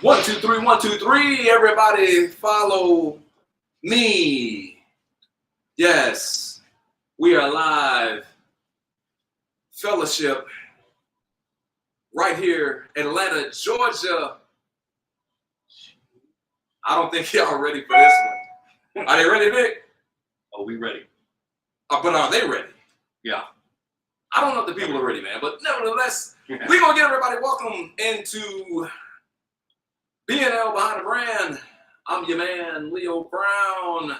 1, 2, 3, 1, 2, 3. Everybody follow me. Yes, we are live. Fellowship right here in Atlanta, Georgia. I don't think y'all ready for this one. Are they ready, Vic? Oh, we ready. But are they ready? Yeah. I don't know if the people are ready, man. But nevertheless, we're going to get everybody welcome into BNL Behind the Brand. I'm your man, Leo Brown.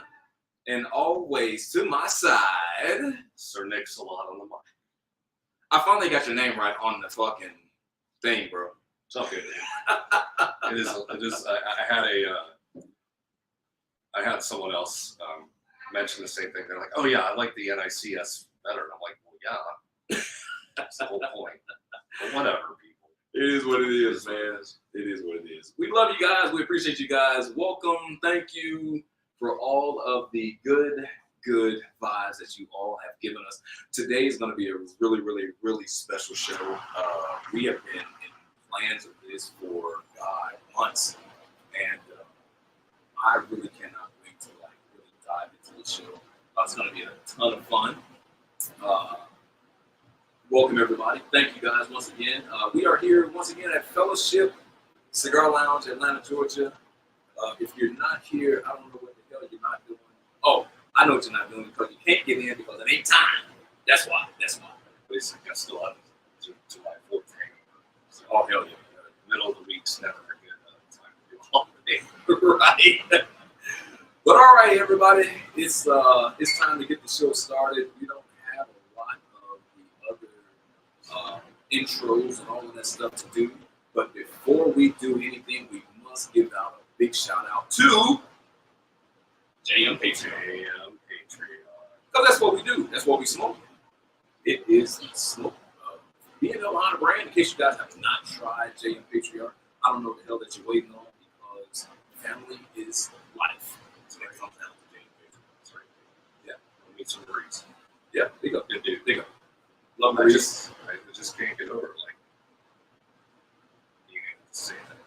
And always to my side, Sir Nick's a lot on the mic. I finally got your name right on the fucking thing, bro. It's all good, man. It is. I had someone else mention the same thing. They're like, "Oh yeah, I like the NICS better." And I'm like, "Well, yeah, that's the whole point." But whatever, people. It is what it is, man. It is what it is. We love you guys. We appreciate you guys. Welcome. Thank you for all of the good vibes that you all have given us. Today is going to be a really special show. We have been in plans of this for months, and I really cannot wait to really dive into the show. It's going to be a ton of fun. Welcome everybody. Thank you guys once again. We are here once again at Fellowship Cigar Lounge, Atlanta, Georgia. If you're not here, I don't know what the hell you're not doing. Oh, I know what you're not doing because you can't get in because it ain't time. That's why. Basically, I still have July 4th. So, Oh, hell yeah. Middle of the week's never a good time to do a holiday. Right. But all right, everybody, it's time to get the show started. We don't have a lot of the other intros and all of that stuff to do. But before we do anything, we must give out a big shout out to JM Patreon. Because that's what we do. That's what we smoke. It is smoke. BNL Behind the Brand. In case you guys have not tried JM Patreon, I don't know what the hell that you're waiting on because family is life. So that comes down to JM Patreon. That's right. Yeah. We'll meet some Maurice. Yeah. There you go. Good dude. There you go. Love I Maurice. just can't get over being able to say that.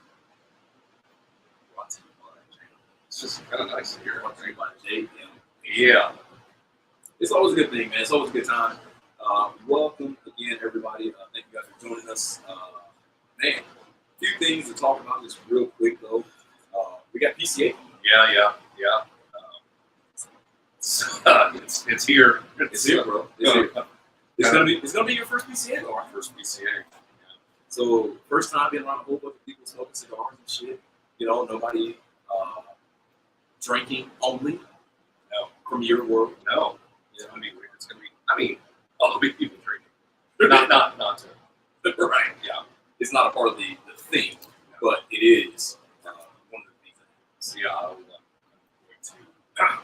It's just kind of nice to hear. Yeah. It's always a good thing, man. It's always a good time. Welcome again, everybody. Thank you guys for joining us. Man, a few things to talk about just real quick, though. We got PCA. Yeah. It's here. It's here, bro. It's gonna be your first PCA, though. Our first PCA. Yeah. So first time being around a whole bunch of people smoking cigars and shit. You know, nobody drinking only. No. From your world. No. It's gonna be weird. It's gonna be. I mean, there'll be people drinking. Not to. Right. Yeah. It's not a part of the thing, but it is one of the things. So yeah, I'm going to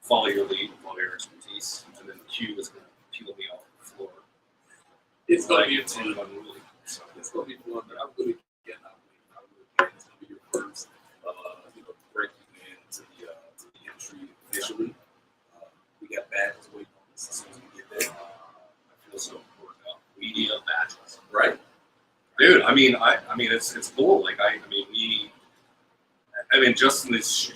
follow your lead, follow your expertise, and then Q is going to peel me off the floor. It's going to be fun. Unruly. So it's going to be fun, but I'm really getting out of it. It's going to be your first, break you into the entry officially. We got badges waiting on us as soon as we get there. I feel so important about media badges. Right? Dude, I mean, it's cool. Just in this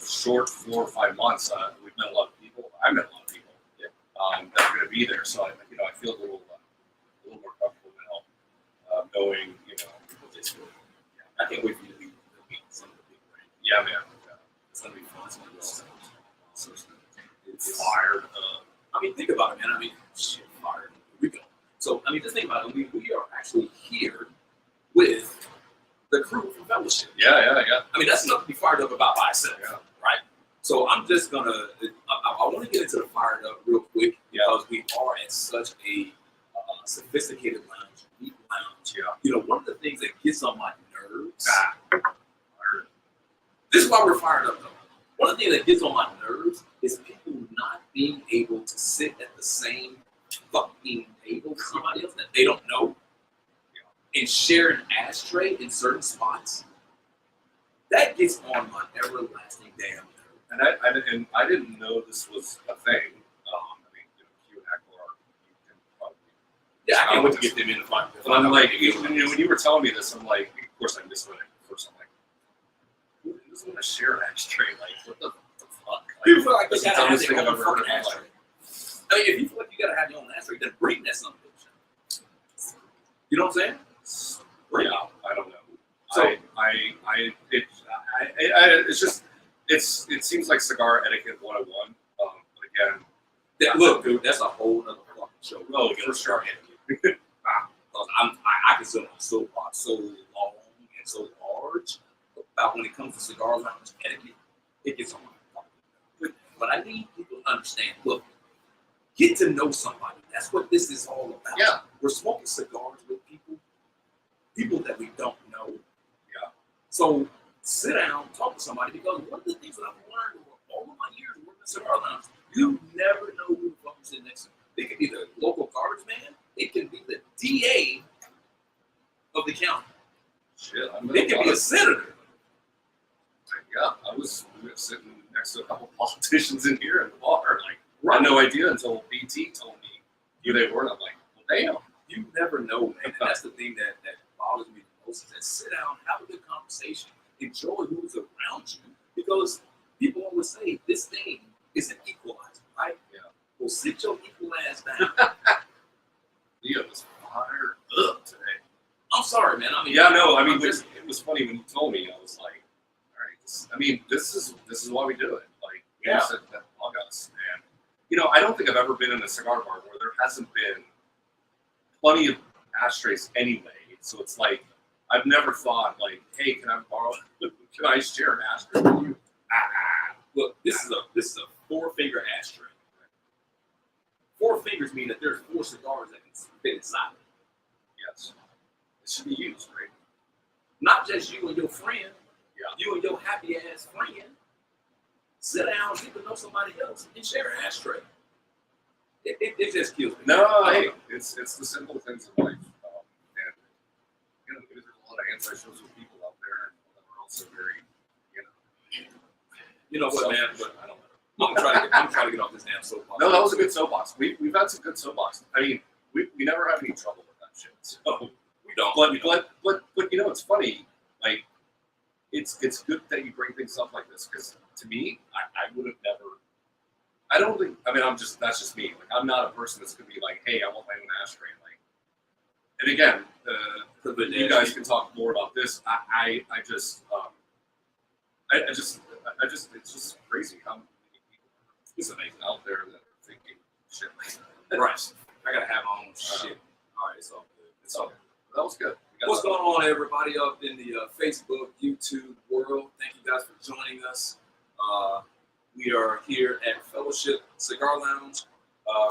short 4 or 5 months, we've met a lot of people. I met a lot of people that are going to be there. So I feel a little more comfortable now, knowing what this will. I can't wait for you to meet some of the people. Right? Yeah, man. It's going to be fun. It's going to be awesome. It's fired. Think about it, man. Shit, fired. Here we go. So, just think about it. We are actually here with the crew from Fellowship. Yeah. That's enough to be fired up about by itself, yeah. Right? So I'm just gonna. I want to get into the fired up real quick because we are at such a sophisticated lounge, unique lounge. Yeah. One of the things that gets on my nerves. This is why we're fired up, though. One of the things that gets on my nerves is people not being able to sit at the same fucking table with somebody else that they don't know and share an ashtray in certain spots. That gets on my everlasting damn nerve. And I didn't know this was a thing. Q and Akbar, you can probably. Yeah, I can't wait to get them in the fight. But I'm like, when you were telling me this, I'm like, of course I missed it. First, I'm like, want to share an ashtray. Like, what the fuck? People feel like they that's the gotta have dumbest their thing I've own ever heard fucking in my ashtray. life. I mean, if you feel like you gotta have your own ashtray, then bring that something. You know what I'm saying? Bring it. I don't know. So It's just it seems like cigar etiquette 101. But again, Look, dude, that's a whole other fucking show. Oh, for sure. Because I can sit on a soapbox so long and so large about when it comes to cigar lounge etiquette. It gets on my fucking. But I need people to understand. Look, get to know somebody. That's what this is all about. Yeah. We're smoking cigars with people that we don't know. Yeah. So sit down, talk to somebody, because one of the things that I've learned over all of my years working at cigar lounge, you never know who the fuck is sitting next to you. It could be the local garbage man. It can be the DA of the county. Shit, It can be a senator. Yeah, we were sitting next to a couple politicians in here in the bar. Like, I had no idea until BT told me who they were. And I'm like, well, damn. You never know, man. And that's the thing that bothers me the most, is that sit down, have a good conversation, enjoy who's around you, because people always say this thing is an equalizer, right? Yeah. Well, sit your equal ass down. Leo was fired up today. I'm sorry, man. I mean, it was funny when you told me. I was like, all right, this is why we do it. Like, Yeah. That bug us, man. I don't think I've ever been in a cigar bar where there hasn't been plenty of ashtrays anyway. So it's like, I've never thought like, hey, can I share an ashtray with you? Look, this is a 4-finger ashtray. 4 fingers mean that there's 4 cigars that can fit inside. Yes. It should be used, right? Not just you and your friend. Yeah. You and your happy ass friend. Sit down, get to know somebody else, and share an ashtray. It just kills me. No, hey, it's the simple things in life. And there's a lot of antisocial people out there that are also very, You know what, man? But I don't know. I'm trying to get off this damn soapbox. No, that was a good soapbox. We've had some good soapbox. I mean, we never have any trouble with that shit. So We don't. But it's funny. Like, it's good that you bring things up like this, because to me, I would have never. I don't think. I mean, that's just me. Like, I'm not a person that's gonna be like, hey, I want my own ashtray. Like, and again, you guys can talk more about this. It's just crazy how many people is amazing out there that are thinking shit like that. Right. I gotta have my own shit. All right, it's all good. It's all good. That was good. What's going on, everybody up in the Facebook, YouTube world? Thank you guys for joining us. We are here at Fellowship Cigar Lounge.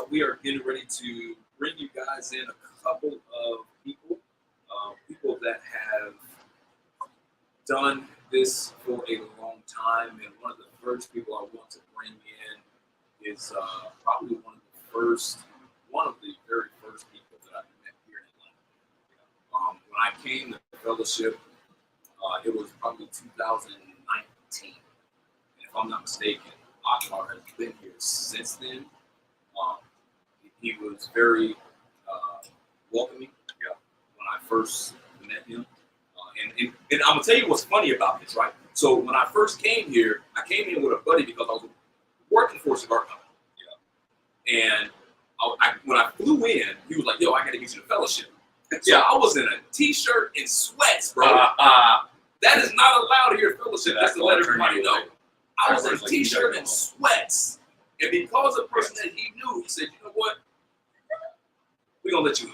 We are getting ready to bring you guys in a couple of people that have done this for a long time. And one of the first people I want to bring in is probably one of the very first people that I met here in Atlanta. When I came to Fellowship, it was probably 2019. And if I'm not mistaken, Akbar has been here since then. He was very welcoming when I first met him. And I'm going to tell you what's funny about this, right? So when I first came here, I came in with a buddy because I was working for a cigar company. And when I flew in, he was like, yo, I got to get you to Fellowship. So I was in a t-shirt and sweats, bro. That is not allowed here at Fellowship, just to let everybody know. I was in a t-shirt and sweats. And because of the person that he knew, he said, you know what? We're going to let you in.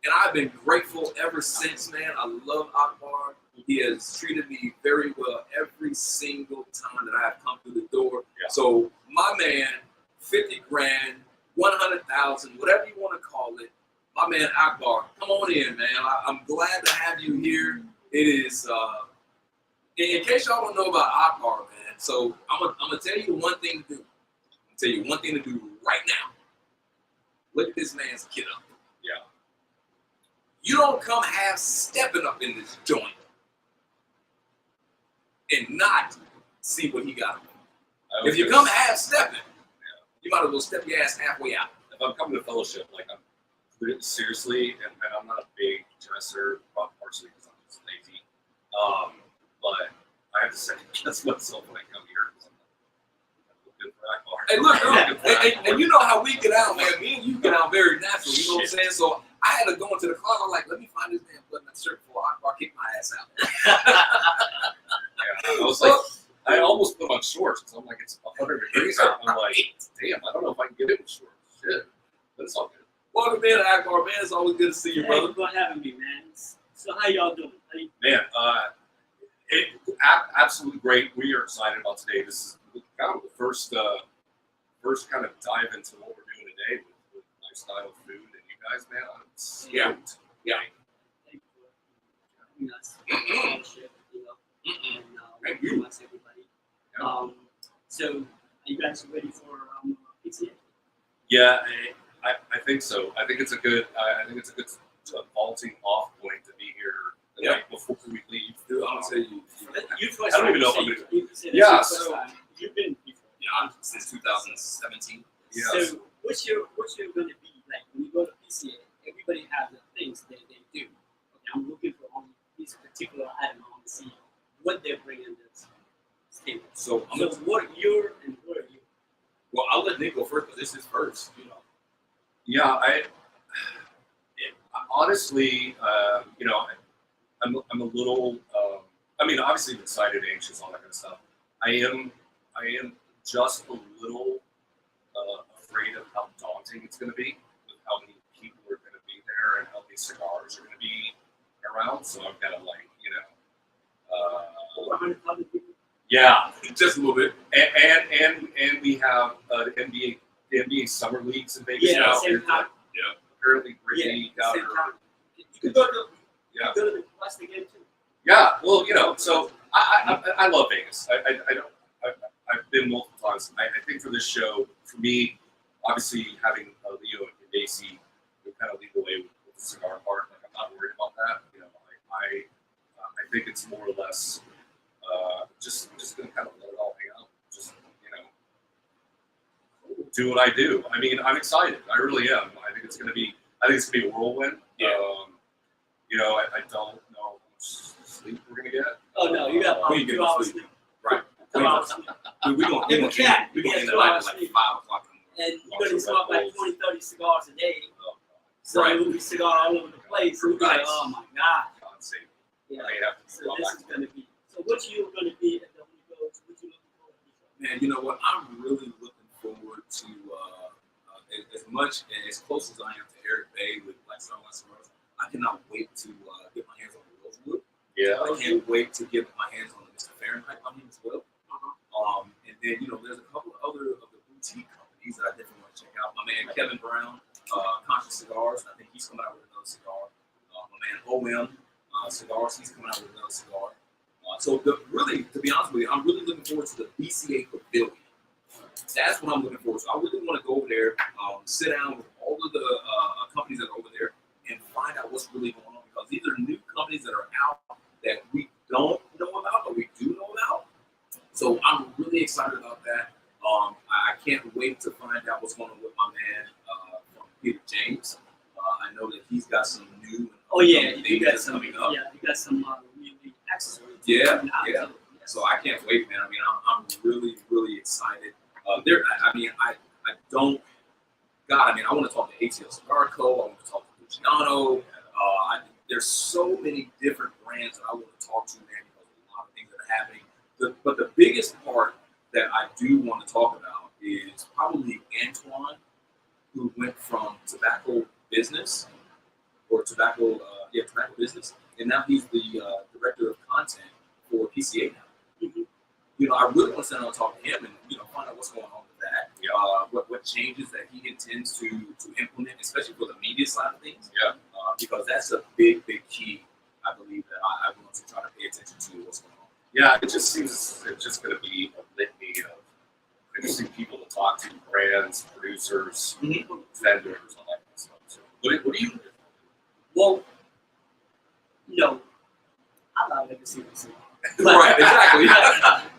And I've been grateful ever since, man. I love Akbar. He has treated me very well every single time that I have come through the door. Yeah. So my man, 50 grand, 100,000, whatever you want to call it, my man Akbar, come on in, man. I'm glad to have you here. It is, in case y'all don't know about Akbar, man, so I'm gonna tell you one thing to do. I'm gonna tell you one thing to do right now. Look at this man's kid up. Yeah. You don't come half stepping up in this joint and not see what he got. If you come half stepping, you might as well step your ass halfway out. If I'm coming to Fellowship, like I'm seriously, and I'm not a big dresser, partially because I'm just lazy. But I have to second guess myself when I come here. Looking for Akbar. Hey, look, and you know how we get out, man. Me and you get out very natural. You know what I'm saying? So I had to go into the club. I'm like, let me find this damn button in the shirt before Akbar kick my ass out. Yeah, I was like, I almost put on shorts because I'm like, it's 100 degrees out. I'm like, damn, I don't know if I can get in with shorts. Shit, but it's all good. Welcome in, Akbar, man. It's always good to see you, brother. Thank you for having me, man. So how y'all doing? Man, absolutely great. We are excited about today. This is kind of the first kind of dive into what we're doing today with lifestyle, food, and you guys, man. I'm stoked. Yeah. Thank you for having us. Fellaship, and Thank you. welcome us, everybody. So are you guys ready for PCA? Yeah, I think so. I think it's a good vaulting off point to be here the night before we leave. Dude, I'm gonna tell you. You first I don't even know if time I'm you gonna- say- you said Yeah, this is your so- first time. You've been before. Yeah, since 2017. Yeah. So what's your going to be like when you go to PCA? Everybody has the things that they do. Okay, I'm looking for only this particular item. I want to see what they're bringing to this table. So So what are you? well, I'll let Nick go first, but this is first. You know. Yeah, honestly, I'm a little. I mean, obviously, I'm excited, anxious, all that kind of stuff. I am just a little afraid of how daunting it's going to be, with how many people are going to be there and how many cigars are going to be around. So I've got to Over 100,000 people. yeah, Just a little bit. and we have the NBA summer leagues in Vegas Yeah, now. same time. Apparently, Brittany got same her. time. You could go to Yeah. the West again too. Yeah, well, so I love Vegas. I've been multiple times. I think for this show, for me, obviously having Leo and Daisy, we kind of lead the way with the cigar part. Like, I'm not worried about that. I think it's more or less just gonna kind of let it all hang out. Just do what I do. I mean, I'm excited. I really am. I think it's gonna be a whirlwind. Yeah. I don't know how much sleep we're gonna get. Oh no, you got We get 2 hours sleep. sleep. Right. 2 hours sleep. We gonna If we can, we we gonna get end 2 the night hours at like sleep. 5 o'clock in the morning. And you're going to smoke like 20, 30 cigars a day. So Right. it will be cigar all over the place. So we'll be like, oh my God. God save me. Yeah. I have to So go this back is going to be. So what you going to be at the Holy Ghost? What you looking forward to? Man, you know what? I'm really looking forward to as much and as close as I am to Eric Bay with like Starlight Cigars. I cannot wait to get my hands on the Rosewood. Yeah. I can't wait to get my hands on the Mr. Fahrenheit on him as well. And then, there's a couple of other of the boutique companies that I definitely want to check out. My man Kevin Brown, Conscious Cigars. I think he's coming out with another cigar. My man OM Cigars, he's coming out with another cigar. Really, to be honest with you, I'm really looking forward to the BCA Pavilion. That's what I'm looking forward to. I really want to go over there, sit down with all of the companies that are over there, and find out what's really going on. Because these are new companies that are out that we don't know about, but we do know about. So I'm really excited about that. I can't wait to find out what's going on with my man from Peter James. I know that he's got some new. Oh yeah, things you got that's some. coming up. Yeah, you got some really accessories. Yeah, coming out, yeah. too. So I can't wait, man. I mean, I'm really, really excited. I don't. God, I mean, I want to talk to ATL Cigar Co. I want to talk to Luciano. There's so many different brands that I want to talk to, man, because a lot of things that are happening. But the biggest part that I do want to talk about is probably Antoine, who went from tobacco business tobacco business, and now he's the director of content for PCA now. Mhm. I really want to sit down and talk to him and find out what's going on with that. What changes that he intends to implement, especially for the media side of things. Yeah. Because that's a big key. I believe that I want to try to pay attention to what's going on. Yeah, it just seems it's just going to be a litany of interesting people to talk to, brands, producers, vendors, all that kind of stuff. So, what do you? Well, I love legacy cigar. Right, exactly.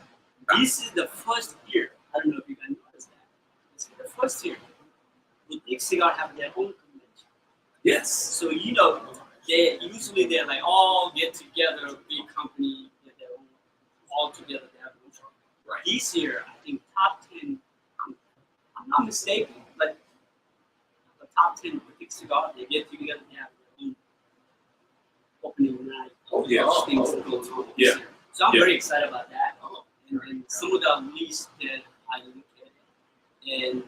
This is the first year. I don't know if you guys noticed that. This is the first year the big cigar have their own convention. Yes. So they're like all get together, big company, get their own, all all together. They have one shop. Right. This year, I think top 10. I'm not mistaken, but the top 10 boutique cigar, they get together. They have their own opening night. Oh, yeah. Things that goes on. Yeah. This year. So I'm very excited about that. Oh, And some of the leads that I look at, and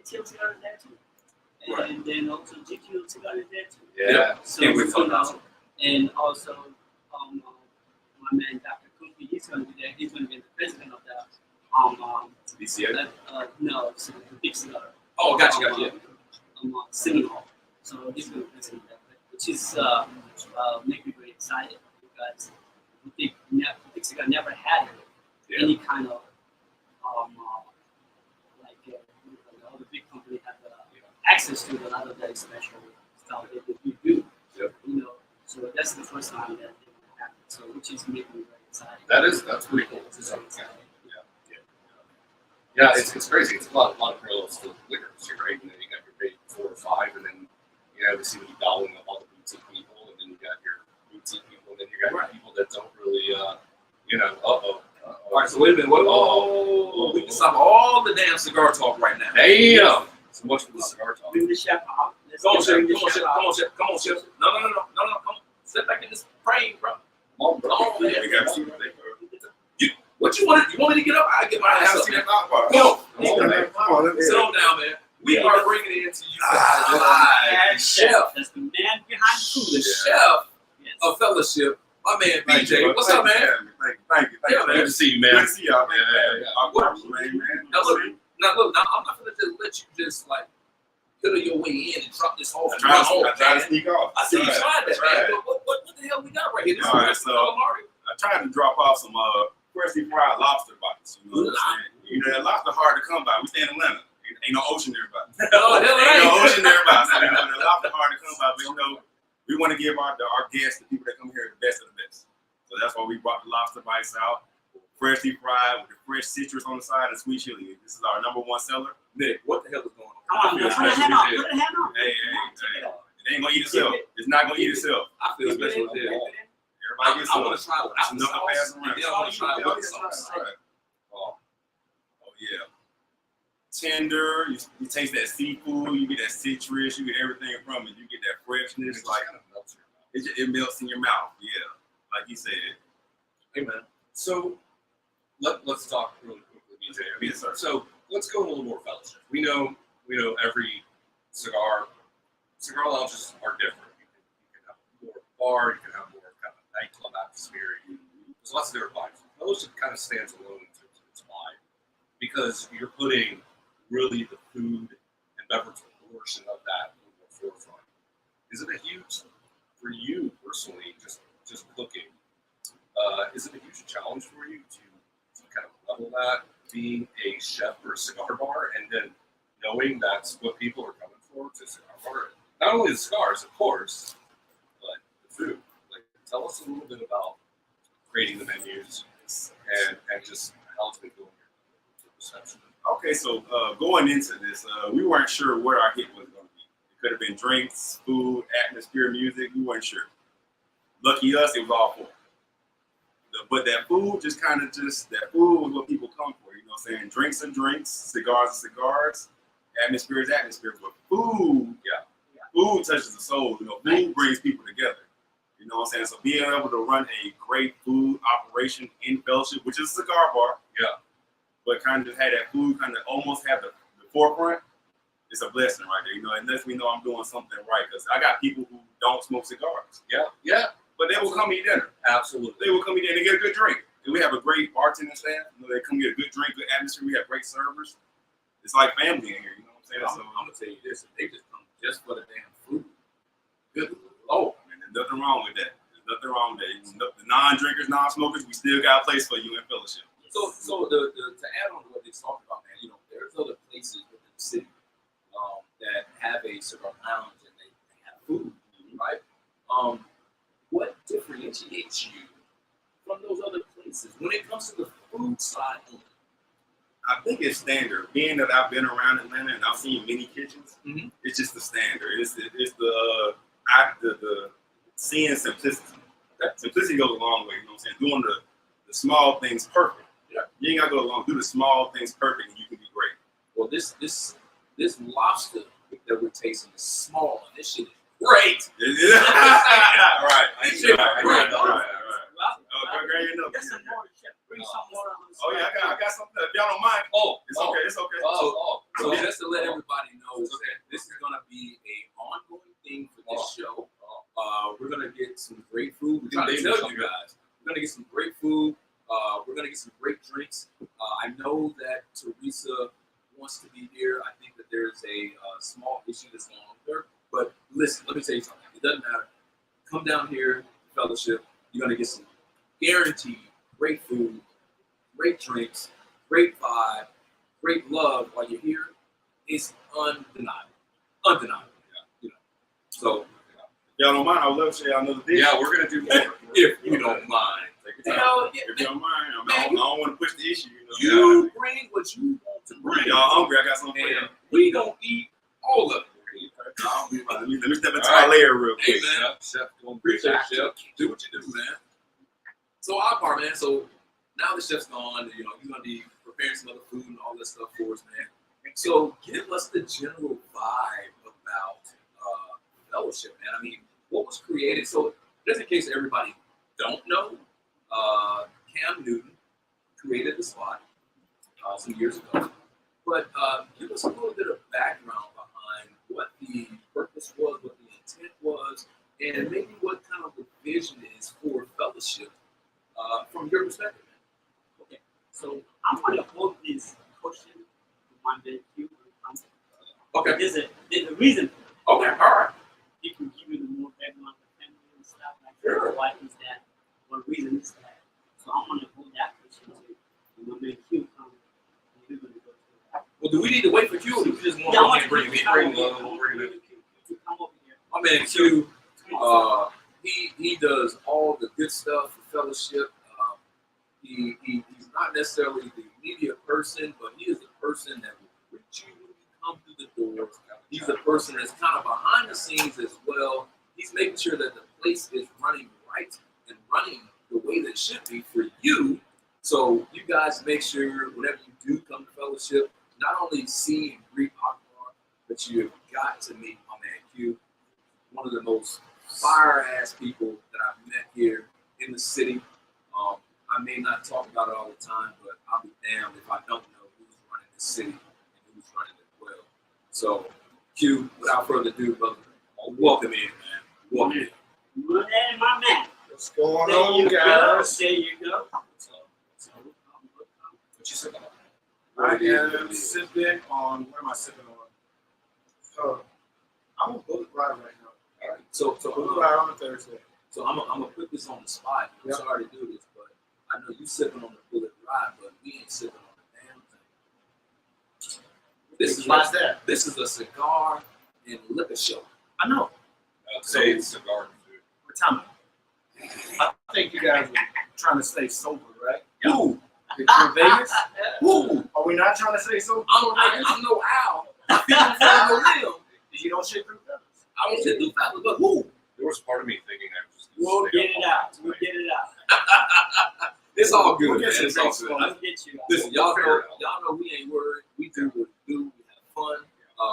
ATL cigar is there too. Right. And then also GQ cigar is there too. Yeah. So, Can't wait you for that. know, and also my man Dr. Kufi, he's going to be there. He's going to be the president of the BCA. no, so the big cigar. Oh, gotcha. Yeah. Seminole. So he's going to present that, which is make me very excited because big cigar never had Yeah. any kind of like all the big company have access to a lot of that special stuff that we do. Yep. You know, so that's the first time that it happened. So which is making me very excited. That's pretty cool. Yeah, it's crazy. It's a lot of parallels to liquor industry, right? You know, you got your big 4 or 5, and then you know, see what you gobbling up all the boutique people, and then you got your boutique people, and then you got your people that don't really, you know, All right. So wait a minute. We can stop all the damn cigar talk right now. Damn! So much for the cigar talk. Bring the chef out. Let's Come on, Chef. bring the Come on, chef Chef. out. Come on, Chef. Come on, Chef. No. Come on. Sit back in this frame, bro. Come on, Come on, man. We got to What you want? You want me to get up? I get my ass up, man. Come on. Sit on down, man. We are bringing it into you live. Chef, That's the man behind the the food. chef Yes. of Fellaship, my man BJ. What's up, man? Thank you. Yeah, Good to see you, Good man. to see y'all. Yeah. Akbar Q, man. Now look, I'm not gonna just let you just like fiddle your way in and drop this whole. I tried to sneak off. I see you tried that, That's right. man. But what the hell we got right here? This All right, is so- calamari. I tried to drop off some freshly fried lobster bites. You know what I'm saying? You know, that lobster hard to come by. We stay in Atlanta. Ain't no ocean nearby. Oh, hell Ain't no right. ocean nearby. So, you know, the lobster hard to come by. But, you know, we want to give our guests, the people that come here, the best of the best. So that's why we brought the lobster bites out. Freshly fried with the fresh citrus on the side and sweet chili. This is our #1 seller. Nick, what the hell is going on? Come on, put a hand on. Put a hand on. Hey, Check it out. it ain't going to eat itself. It's not going to eat itself. I feel special there. Everybody gets I want to some. try it without the Enough to pass sauce. around. And then I want to try it with the sauce. Oh, yeah. Tender. You taste that seafood. You get that citrus. You get everything from it. You get that freshness. Like it melts in your mouth. Yeah, like you said. Hey, man. So let's talk really quickly, BJ. I mean, Yes, sir. so let's go in a little more fellowship. We know every cigar lounges are different. You can have more bar, you can have more kind of nightclub atmosphere. There's lots of different vibes. Fellowship kind of stands alone in terms of its vibe because you're putting really the food and beverage portion of that in the forefront. Is it a huge for you personally, just cooking? Is it a huge challenge for you to kind of level that, being a chef for a cigar bar, and then knowing that's what people are coming for to a cigar bar? Not only the cigars, of course, but the food. Like, tell us a little bit about creating the menus and just how it's been going your reception. Okay, so going into this, we weren't sure what our hit was going to be. It could have been drinks, food, atmosphere, music. We weren't sure. Lucky us, it was all four. But that food that food was what people come for. You know what I'm saying? Drinks are drinks, cigars are cigars, atmosphere is atmosphere. But food, food touches the soul. You know, food brings people together. You know what I'm saying? So being able to run a great food operation in Fellowship, which is a cigar bar, but kind of just have that food kind of almost have the forefront, it's a blessing right there. You know, and lets me know I'm doing something right because I got people who don't smoke cigars. Yeah. But they will come eat dinner. Absolutely. They will come eat dinner and get a good drink. And we have a great bartending staff. You know, they come get a good drink, good atmosphere. We have great servers. It's like family in here. You know what I'm saying? So I'm gonna tell you this: if they just come just for the damn food, good Lord, man, there's nothing wrong with that. There's nothing wrong with that. The non-drinkers, non-smokers, we still got a place for you in Fellowship. So the to add on to what they talked about, man, you know, there's other places within the city that have a cigar lounge and they have food, right? What differentiates you from those other places when it comes to the food side? I think it's standard. Being that I've been around Atlanta and I've seen many kitchens, it's just the standard. It's the seeing simplicity. That simplicity goes a long way. You know what I'm saying? Doing the small things perfect. Yeah. You ain't gotta go along. Do the small things perfect, and you can be great. Well, this lobster that we're tasting is small, and this shit is great. Right. This shit is Right. great. Okay, great enough. Get some water, chef. Bring some water on the Oh yeah, I got something. If y'all don't mind, it's okay. It's okay. So just to let everybody know that this is gonna be an ongoing thing for this show. We're gonna get some great food. We're trying to tell you guys. We're gonna get some great food. We're gonna get some great drinks. I know that Theresa wants to be here. I think that there's a small issue that's going on with her. But listen, let me tell you something. It doesn't matter. Come down here, Fellowship. You're gonna get some guaranteed great food, great drinks, great vibe, great love while you're here. It's undeniable. Undeniable. You know. So Y'all don't mind? I would love to show y'all another dish. Yeah, we're gonna do more. if you don't mind. If you don't mind, I don't want to push the issue. You bring what you want to bring. Y'all hungry? I got something for you. And we gonna eat all of it. Let me step into my layer real Hey quick. man, Chef, going appreciate back. it, chef. Do what you do, man. So Akbar, man. So now the chef's gone. You know, you're gonna be preparing some other food and all that stuff for us, man. So give us the general vibe about Fellowship, man. I mean, what was created? So just in case everybody don't know, Cam Newton created the spot some years ago. But give us a little bit of background behind what the purpose was, what the intent was, and maybe what kind of the vision is for Fellowship from your perspective. Okay, so I'm going to hold this question to my man Q. Okay. There's a reason. Okay. All right. You can give you the more background of the family and stuff like that. Why is that? What reason is that? So I'm going to hold that question to my man Q. We're going to go to that. Well, do we need to wait for Q, or do we just want Yeah, I want to to bring him in? come over here. My man Q, he does all the good stuff for Fellowship. He's not necessarily the media person, but he is the person that will greet you when you come through the doors. He's the person that's kind of behind the scenes as well. He's making sure that the place is running right and running the way that it should be for you. So you guys make sure whenever you do come to Fellowship, not only see and greet Akbar, but you have got to meet my man Q, one of the most fire-ass people that I've met here in the city. I may not talk about it all the time, but I'll be damned if I don't know who's running the city and who's running it well. So, Q, without further ado, brother, welcome in, man. Welcome in. My man. What's going There on, you go. guys? There you go. What you say about I that? am sipping on. What am I sipping on? I'm a bullet ride right now. All right. So Bullet ride on a Thursday. I'm gonna put this on the spot. I'm Yep. sorry to do this, but I know you sipping on the bullet ride, but we ain't sipping on the damn thing. Why's that? This is a cigar and liquor show. I know. Say it's cigar and food. What time? I think you guys are trying to stay sober, right? Who? If you're in Vegas, Who? are we not trying to stay sober? I'm no owl. I feel I'm no limb. You don't shit through fellas. I don't sit through fellas, but who? There was part of me thinking I was just. We'll stay get up it all out. night. We'll get it out. It's all good, We'll man. get some It's all drinks good. going. I'll get you out. Listen, y'all know we ain't worried. We do what we do. We have fun.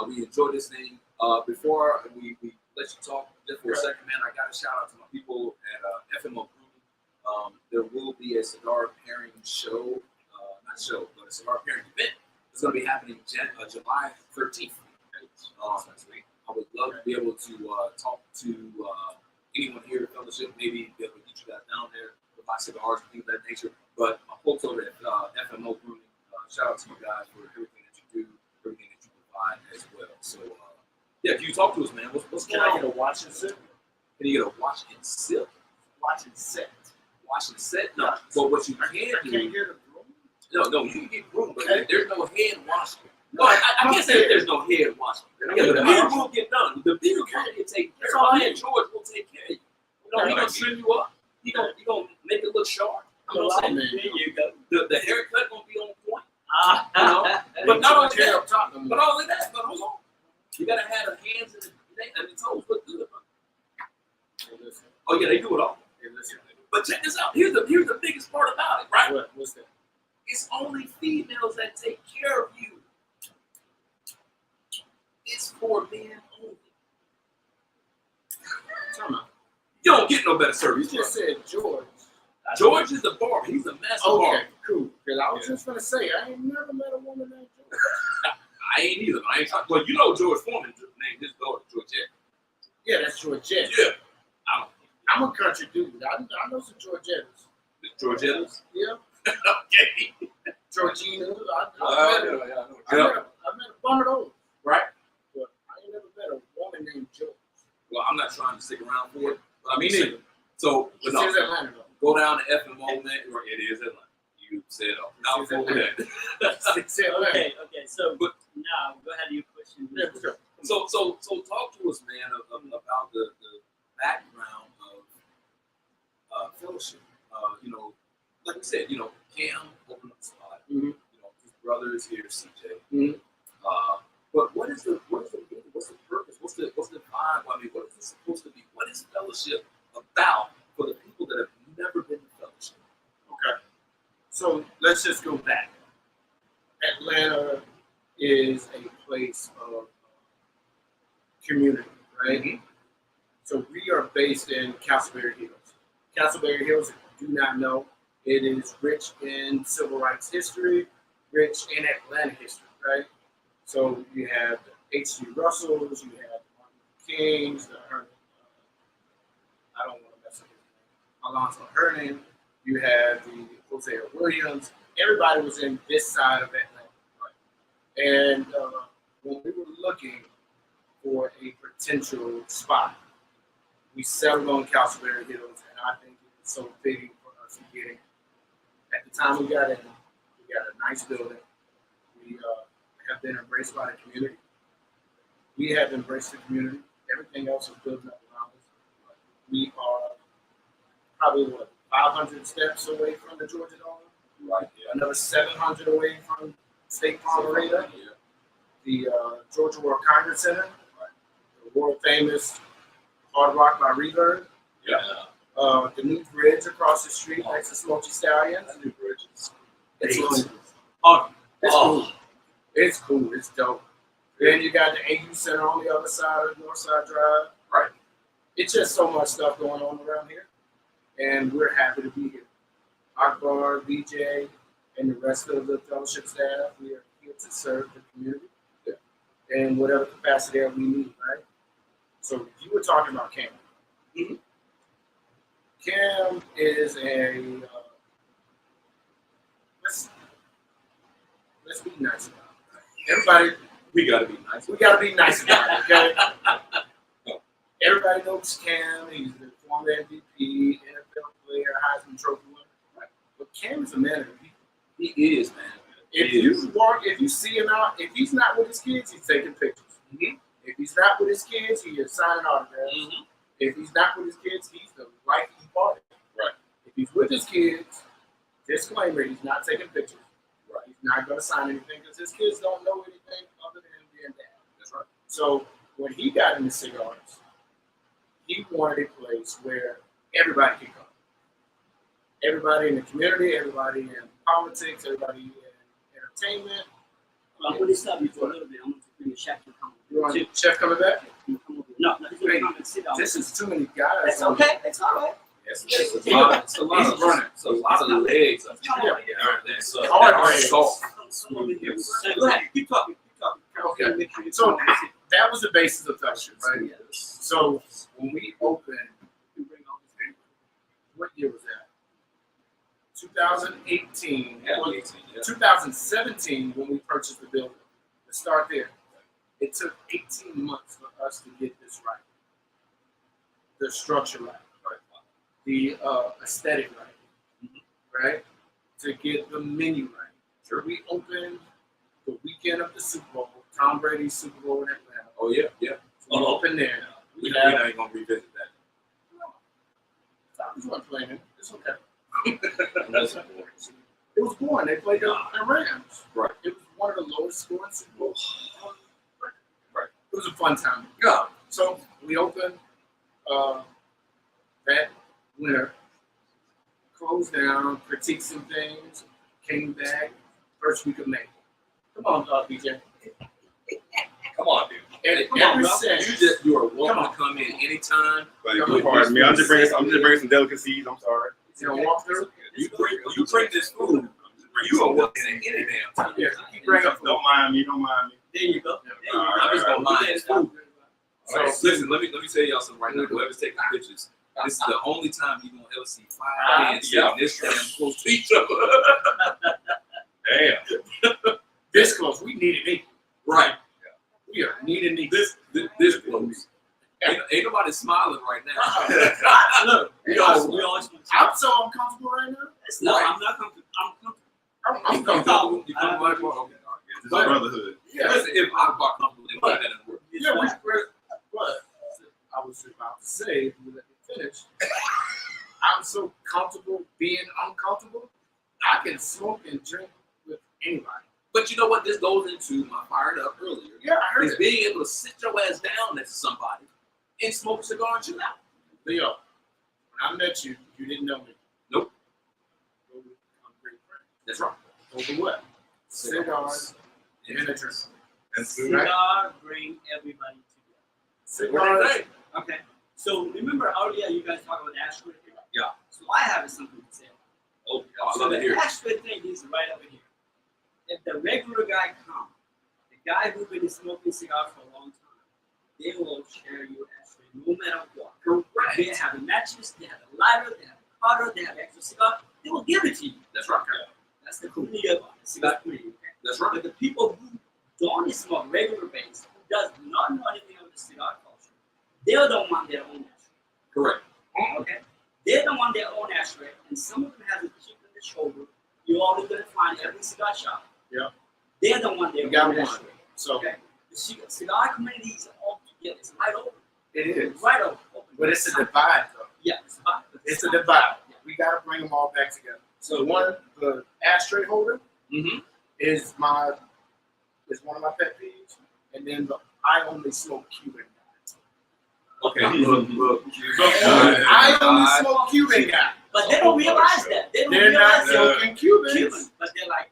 We enjoy this thing. Before we let you talk just for a second, man, I got to shout out to my people at FMO Grooming. There will be a cigar pairing show, not show, but a cigar pairing event. It's going to be happening July 13th. I would love to be able to talk to anyone here at Fellowship, maybe be able to get you guys down there to buy cigars and things of that nature. But my folks over at FMO Grooming, shout out to you guys for everything that you do, everything that you provide as well. So, yeah, can you talk to us, man? What's Can going I on? get a watch and sip? Can you get a watch and sip? Watch and set. Watch and set? No. But what you I can can't do, get a room. no, you can get groomed, but there's no head washing. No, I can't say that there's no head washing. Yeah, the beard will get done. The beard will get taken care of. My man George will take care of you. He gonna trim you up. He gonna make it look sharp. You know what I'm saying? There you go. The haircut gonna be on point. Ah, But not only Hair that, up top. but not only that, but hold on. You gotta have the hands and the toes look good. Oh yeah, they do it all. But check this out. Here's the biggest part about it. Right. What's that? It's only females that take care of you. It's for men only. Come on. You don't get no better service. You just said George. George is the barber. He's a master Okay, barber. cool. Because I was just gonna say I ain't never met a woman named George. I ain't either. I ain't trying. Well, you know George Foreman named his daughter Georgette. Yeah, that's Georgette. Yeah. I don't. I'm a country dude. I know some Georgettas. Georgettas. Yeah. Okay. Georgina. I I know. met a bunch of those. Right. But I ain't never met a woman named George. Well, I'm not trying to stick around for it, but I'm Me saying. neither. So, but This no, is Atlanta though. go down to effing moment, or it is Atlanta. You said mouthful of that. It's Atlanta. Okay, so But- now go ahead to your question. Yeah, sure. So talk to us, man, about the background of Fellowship. You know, like we said, you know, Cam opened up the spot. Mhm. You know, his brother is here, CJ. Mhm. But what's the purpose? What's the vibe? I mean, what is this supposed to be? What is Fellowship about for the people that have never been to Fellowship? Okay. So let's just go back. Atlanta is a place of community, right? Mhm. So we are based in Castleberry Hills. Castleberry Hills, if you do not know, it is rich in civil rights history, rich in Atlanta history, right? So you have the H.G. Russells, you have the Martin Luther Kings, I don't want to mess up his name, Alonzo Hernan, you have the Hosea Williams. Everybody was in this side of Atlanta, right? And when we were looking for a potential spot, we settled on Castleberry Hills, and I think it was so fitting for us to get in. At the time we got in, we got a nice building. We have been embraced by the community. We have embraced the community. Everything else is building up around us. We are probably 500 steps away from the Georgia Dome. Right. Yeah. Another 700 away from State Farm Arena, Yeah. the Georgia World Congress Center, the world famous Hard Rock by Reverb, Yeah. the new bridge across the street next to Smoky Stallions. That new bridge is It's amazing. cool. It's Oh. cool. It's cool. It's dope. Then you got the AU Center on the other side of Northside Drive. Right. It's just so much stuff going on around here, and we're happy to be here. Akbar, BJ, and the rest of the fellowship staff, we are here to serve the community in whatever capacity that we need, right? So you were talking about Cam. Mhm. Cam is a let's be nice about it. Everybody, We gotta be nice. we gotta be nice about it, okay? Everybody knows Cam. He's the former MVP, NFL player, Heisman Trophy winner. Right. But Cam is a man of the people. He is, man. If He is. if you see him out, if he's not with his kids, he's taking pictures. Mhm. If he's not with his kids, he is signing autographs. Mhm. If he's not with his kids, he's the wifey party. Right. If he's with his kids, disclaimer, he's not taking pictures. Right. He's not going to sign anything because his kids don't know anything other than him being dad. That's right. So when he got into cigars, he wanted a place where everybody could come. Everybody in the community, everybody in politics, everybody in entertainment. I'm going to stop you for a little bit. I'm going to bring a chef to come. You want Chef coming back? No, he's going to come and sit down. This is too many guys. That's okay. That's all right. It's a lot. It's a lot of running. It's a lot of legs. Come on. That's Hard that's legs. salt. Go ahead. Keep talking. Okay. So that was the basis of Fellowship, right? So when we opened, what year was that? 2018. Yeah, Well, 18, yeah. 2017 when we purchased the building. Let's start there. It took 18 months for us to get this right. The structure right. The aesthetic right. Right? To get the menu right. So we opened the weekend of the Super Bowl, Tom Brady's Super Bowl in Atlanta. Oh yeah, yeah. So we opened there. We're not even gonna revisit that. Falcons weren't playing it. It's okay. That's important. It was boring. They played the Rams. Right. It was one of the lowest scoring Super Bowls. Right. It was a fun time. Yeah. So we opened that winter. closed down, critiqued some things, came back first week of May. Come on, BJ. Come on, dude. And Come on, ever bro. since, You are welcome to come in anytime. But pardon me, I'm just bringing some delicacies. I'm sorry. you know, walk through. You bring this food. You are welcome at any damn time. Yeah, keep bringing up. Don't mind me. Don't mind me. There you go. There you go. I'm just gonna mind this food. So Listen, let me tell y'all something right now. Whoever's taking pictures, this is the only time you're gonna ever see 5 men sitting this damn close to each other. Damn. this close, we needed it. Right. We are needing it. This close. Ain't nobody smiling right now. Look, we all. I'm so uncomfortable right now. No, I'm not comfortable. I'm comfortable. I'm comfortable. You come like, well, okay. This is brotherhood. Yeah, Listen, if I'm comfortable, then that doesn't work. yeah, but I was about to say, if you let me finish, I'm so comfortable being uncomfortable, I can smoke and drink with anybody. But you know what? This goes into my fired up earlier. Yeah, I heard Is it. being able to sit your ass down next to somebody and smoke a cigar and chill out. Leo, when I met you, you didn't know me. Nope. I'm great friend. That's right. Over what? Cigars and a drink. And Cigar bring everybody together. What do you Cigars. think? Okay. So remember earlier you guys talked about the ashtray thing? Yeah. So I have something to say. Oh, I So love to the hear it. ashtray thing is right over here. If the regular guy comes, the guy who's been smoking cigars for a long time, they will share your ashtray no matter what. Correct. They have a matches, they have a lighter, they have a cutter, they have extra cigar. They will give it to you. That's right. That's the community of the cigar community. Okay? That's right. But the people who don't smoke regular base, who does not know anything of the cigar culture, they don't want their own ashtray. Correct. Okay? They don't want their own ashtray, and some of them have a chip in the shoulder. You're always gonna find every cigar shop. Yeah. They don't want their You got own one. ashtray. So Okay? The cigar community is all together. It's right open. it is. It's right open. But it's a divide, though. Yeah, it's fine. It's a divide. We got to bring them all back together. So the ashtray holder Mm-hmm. is one of my pet peeves, and then I only smoke Cuban guys. Okay. Look. I only smoke Cuban guys. But they don't realize that. They don't They're not realize that. smoking Cubans. Cuban, but they're like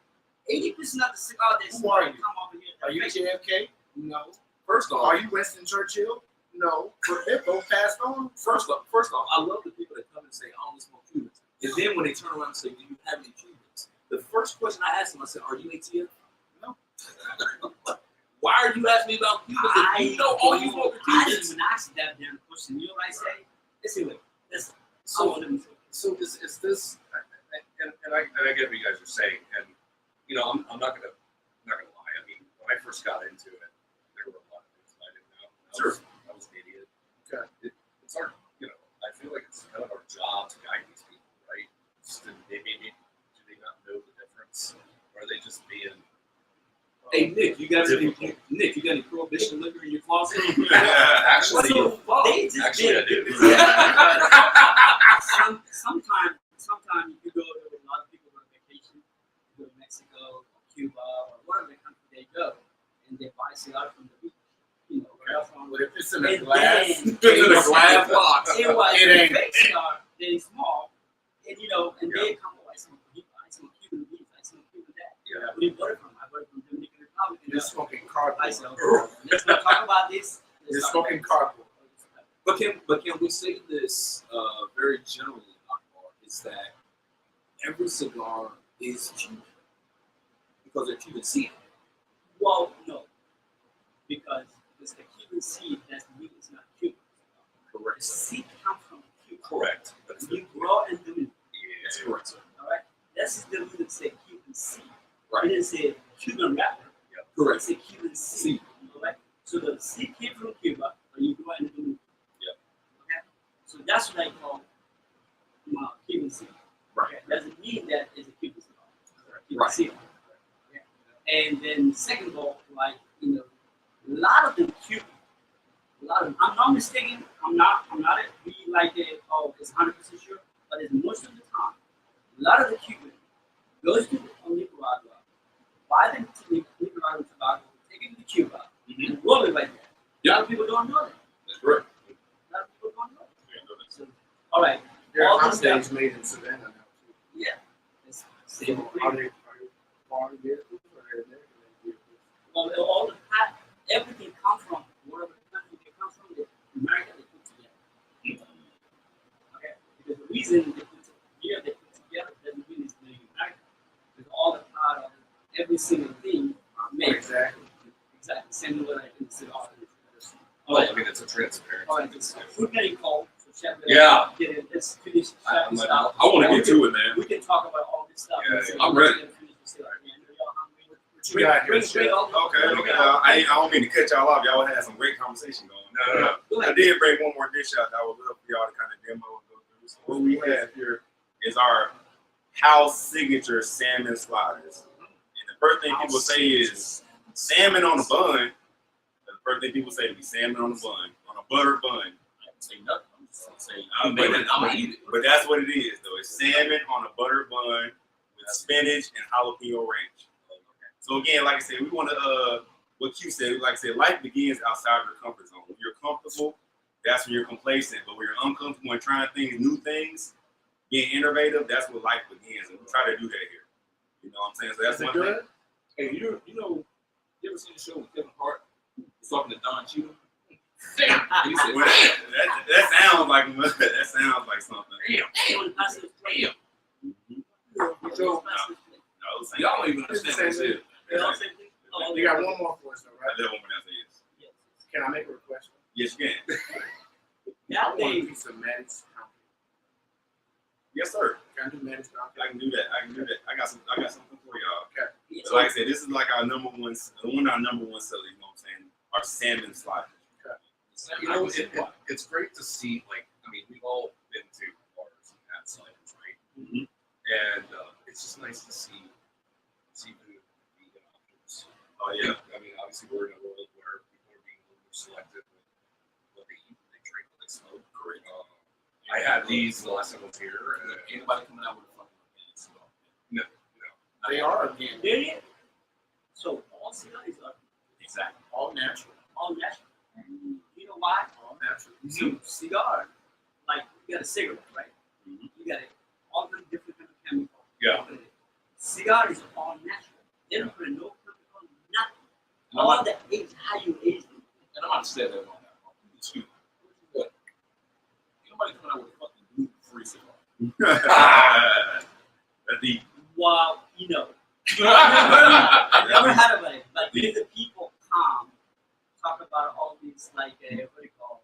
80% of the cigar they Who smoke are come you? over here. Are you JFK? No. First off, Are you Winston Churchill? No. But they're both passed on. First off, I love the people that come and say, I only smoke Cubans. And then when they turn around and say, do you have any Cubans? The first question I ask them, I said, are you ATL? No. Why are you asking me about Cubans if you know all you smoke are I didn't Cubans? even ask that damn question. You know what I say? Listen, listen. So is this, and I get what you guys are saying, and you know, I'm not gonna lie. I mean, when I first got into it, there were a lot of things I didn't know. I was an idiot. Okay. It's our, you know, I feel like it's kind of our job to guide these people, right? Do they not know the difference? Or are they just being? Hey, Nick, you got any prohibition liquor in your closet? Actually, So they just actually, I did. do. Sometimes you go to a lot of people go on vacation, go to Mexico, Cuba, or whatever country they go, and they buy cigars from the beach. You know, right from But if it's in a and glass, then- It's in a glass box. It was It ain't. a fake cigar, they small, and you know, and they come, oh, I smoke Cuban beef, I smoke Cuban that. Yeah. Where do you bought it from? I bought it from Dominican Republic. you're smoking cardboard. I said, okay, let's not talk about this. You're smoking cardboard. But can we say this very generally, Akbar, is that every cigar is Cuban because they're Cuban seed. Well, no, because it's the Cuban seed that's the meat is not Cuban. The Correct. seed comes from Cuba. Correct. That's You grow in the meat. That's yeah. correct, sir. All right. That's the reason it say Cuban seed. Right. It didn't say Cuban wrapper. It Correct. said Cuban seed. All right. So the seed came from Cuba, but you grow in the meat. Yep. Okay. So that's what I call Cuban seed. Right. Okay. Doesn't mean that it's a Cuban seed. Cuban Right. seed. Okay. And then second of all, like you know, a lot of them Cuban. A lot of them. I'm not mistaken. I'm not be like that. Oh, it's 100% sure. But it's most of the time, a lot of the Cuban goes to Nicaragua, buy them to Nicaraguan tobacco, take it to Cuba, and roll it right there. A lot of people don't know that. That's correct. A lot of people don't know that. So, all right. There All are this holidays made in Savannah now, too. Same So thing. are they foreign vehicles or are they American vehicles? Well, all the everything comes from wherever the country they come from. America they put together. Okay, because the reason they put together doesn't mean it's made in America. Because all the part of every single thing are made. Exactly. Exactly. Same way like in the city. Oh, I mean, it's a transparent. All right, this food getting cold. So Chef, Yeah. get in. Let's finish I'm Chef like, stuff. I want to get to it, man. We can talk about all this stuff. Yeah, So I'm we ready. can finish this stuff. Man, are y'all hungry? What you got here, Chef? all the- Okay. I don't mean to cut y'all off. Y'all had some great conversation going. No. Go I ahead. did bring one more dish out that I would love for y'all to kind of demo and go through. So what we have here is our house signature salmon sliders. And the first thing people say is salmon on a bun. The first thing people say to me, salmon on a bun, on a butter bun. I didn't say nothing. I'm just gonna say I'm gonna eat it. But that's what it is, though. It's salmon on a butter bun with spinach and jalapeno ranch. So again, like I said, we want to, what Q said, like I said, life begins outside of your comfort zone. When you're comfortable, that's when you're complacent. But when you're uncomfortable and trying new things, being innovative, that's where life begins. And we try to do that here. You know what I'm saying? So that's Is it one thing. good? Hey, you ever seen the show with Kevin Hart? He's talking to Don Cheadle. He said, Well, that sounds like something. damn. No, same Y'all don't thing. even understand what this is. They all say things. Oh, You got one more for us, though, I right? love when I say yes. yes. Can I make a request? Yes, you can. I That want a thing. piece of Maddie's County. Yes, sir. Can I do Maddie's County? I can do that. I got something for y'all. Yes. So like I said, this is like our number one sellers, you know what I'm saying? Our salmon sliders. You know, it's great to see, like, I mean, we've all been to bars and had sliders, right? Mm-hmm. And it's just nice to see food vegan options. Oh yeah. I mean, obviously, we're in a world where people are being a little more selective with what they eat, what they drink, what they smoke. Correct. I had these the last time I was here. Ain't nobody coming out with a fucking organic cigar. No. They are organic, Really? So all cigars are Exactly. all natural. all natural. You know why? All natural. So cigar, like you got a cigarette, right? Mhm. You got all the different kind of chemicals. Yeah. Cigar is all natural. They don't put no chemical, nothing. And I'm All not, the age, how you age them. and I'm not saying that on that. Excuse me. But ain't nobody coming out with a fucking gluten-free cigar. That's deep. Well, you know. I've never had of it. Like when the people come, talk about all these like what do you call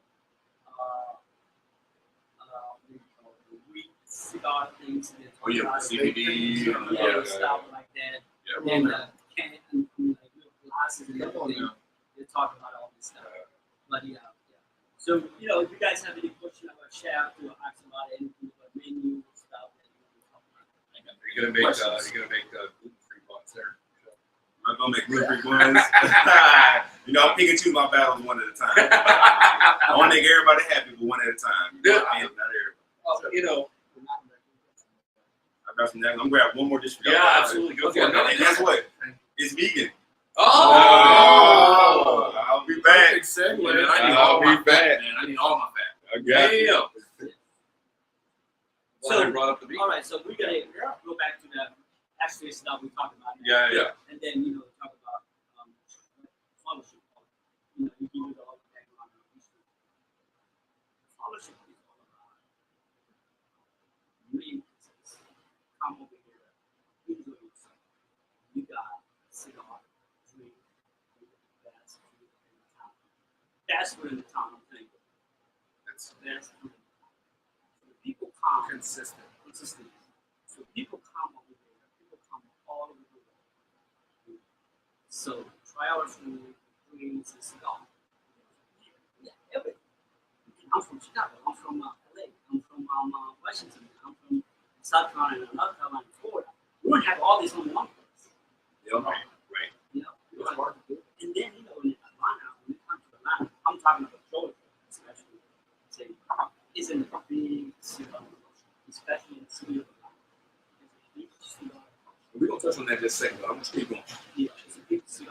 the weed cigar things. They talk Oh yeah, about CBD. stuff like that. Yeah. And can and like little glasses and everything. They talk about all this stuff. But yeah. So if you guys have any question about chef or ask about anything about menu stuff that you want to talk about. You're gonna make gluten-free buns there. I'm gonna make gluten-free buns. I'm picking two of my battles one at a time. I want to make everybody happy, but one at a time. Yeah. Not everybody. I got some next. I'm gonna grab one more dish for y'all. Yeah, absolutely. Go for it. And guess what? It's vegan. Oh! I'll be back. Big segue. Man, I need I'll all be my back. fat, man. I need all my fat. I got you. Damn. So- I brought up the beef. All right, so we're gonna go back to the actual stuff we talked about. Yeah. And then talk about fellowship. You give it all the background on history. Fellowship is all about main business. Come over here, enjoy yourself. You got cigar, drink, best food in the town. Best food in the town, I'm thinking. That's best food in the town. So people come Consistent. consistently. So people come over there. People come all over the world. So try our food, drinks, and cigar. Yeah, everything. I'm from Chicago. I'm from LA. I'm from Washington. I'm from South Carolina, North Carolina, Florida. We wouldn't have all this on one place. Yeah. Right. It's hard to do. And then in Atlanta, when it comes to Atlanta, I'm talking about Georgia, especially. Say, it's in the big city, especially in the city of Atlanta. It's a big city. We're gonna touch on that just a second, but I'm gonna keep going. Yeah, it's a big city.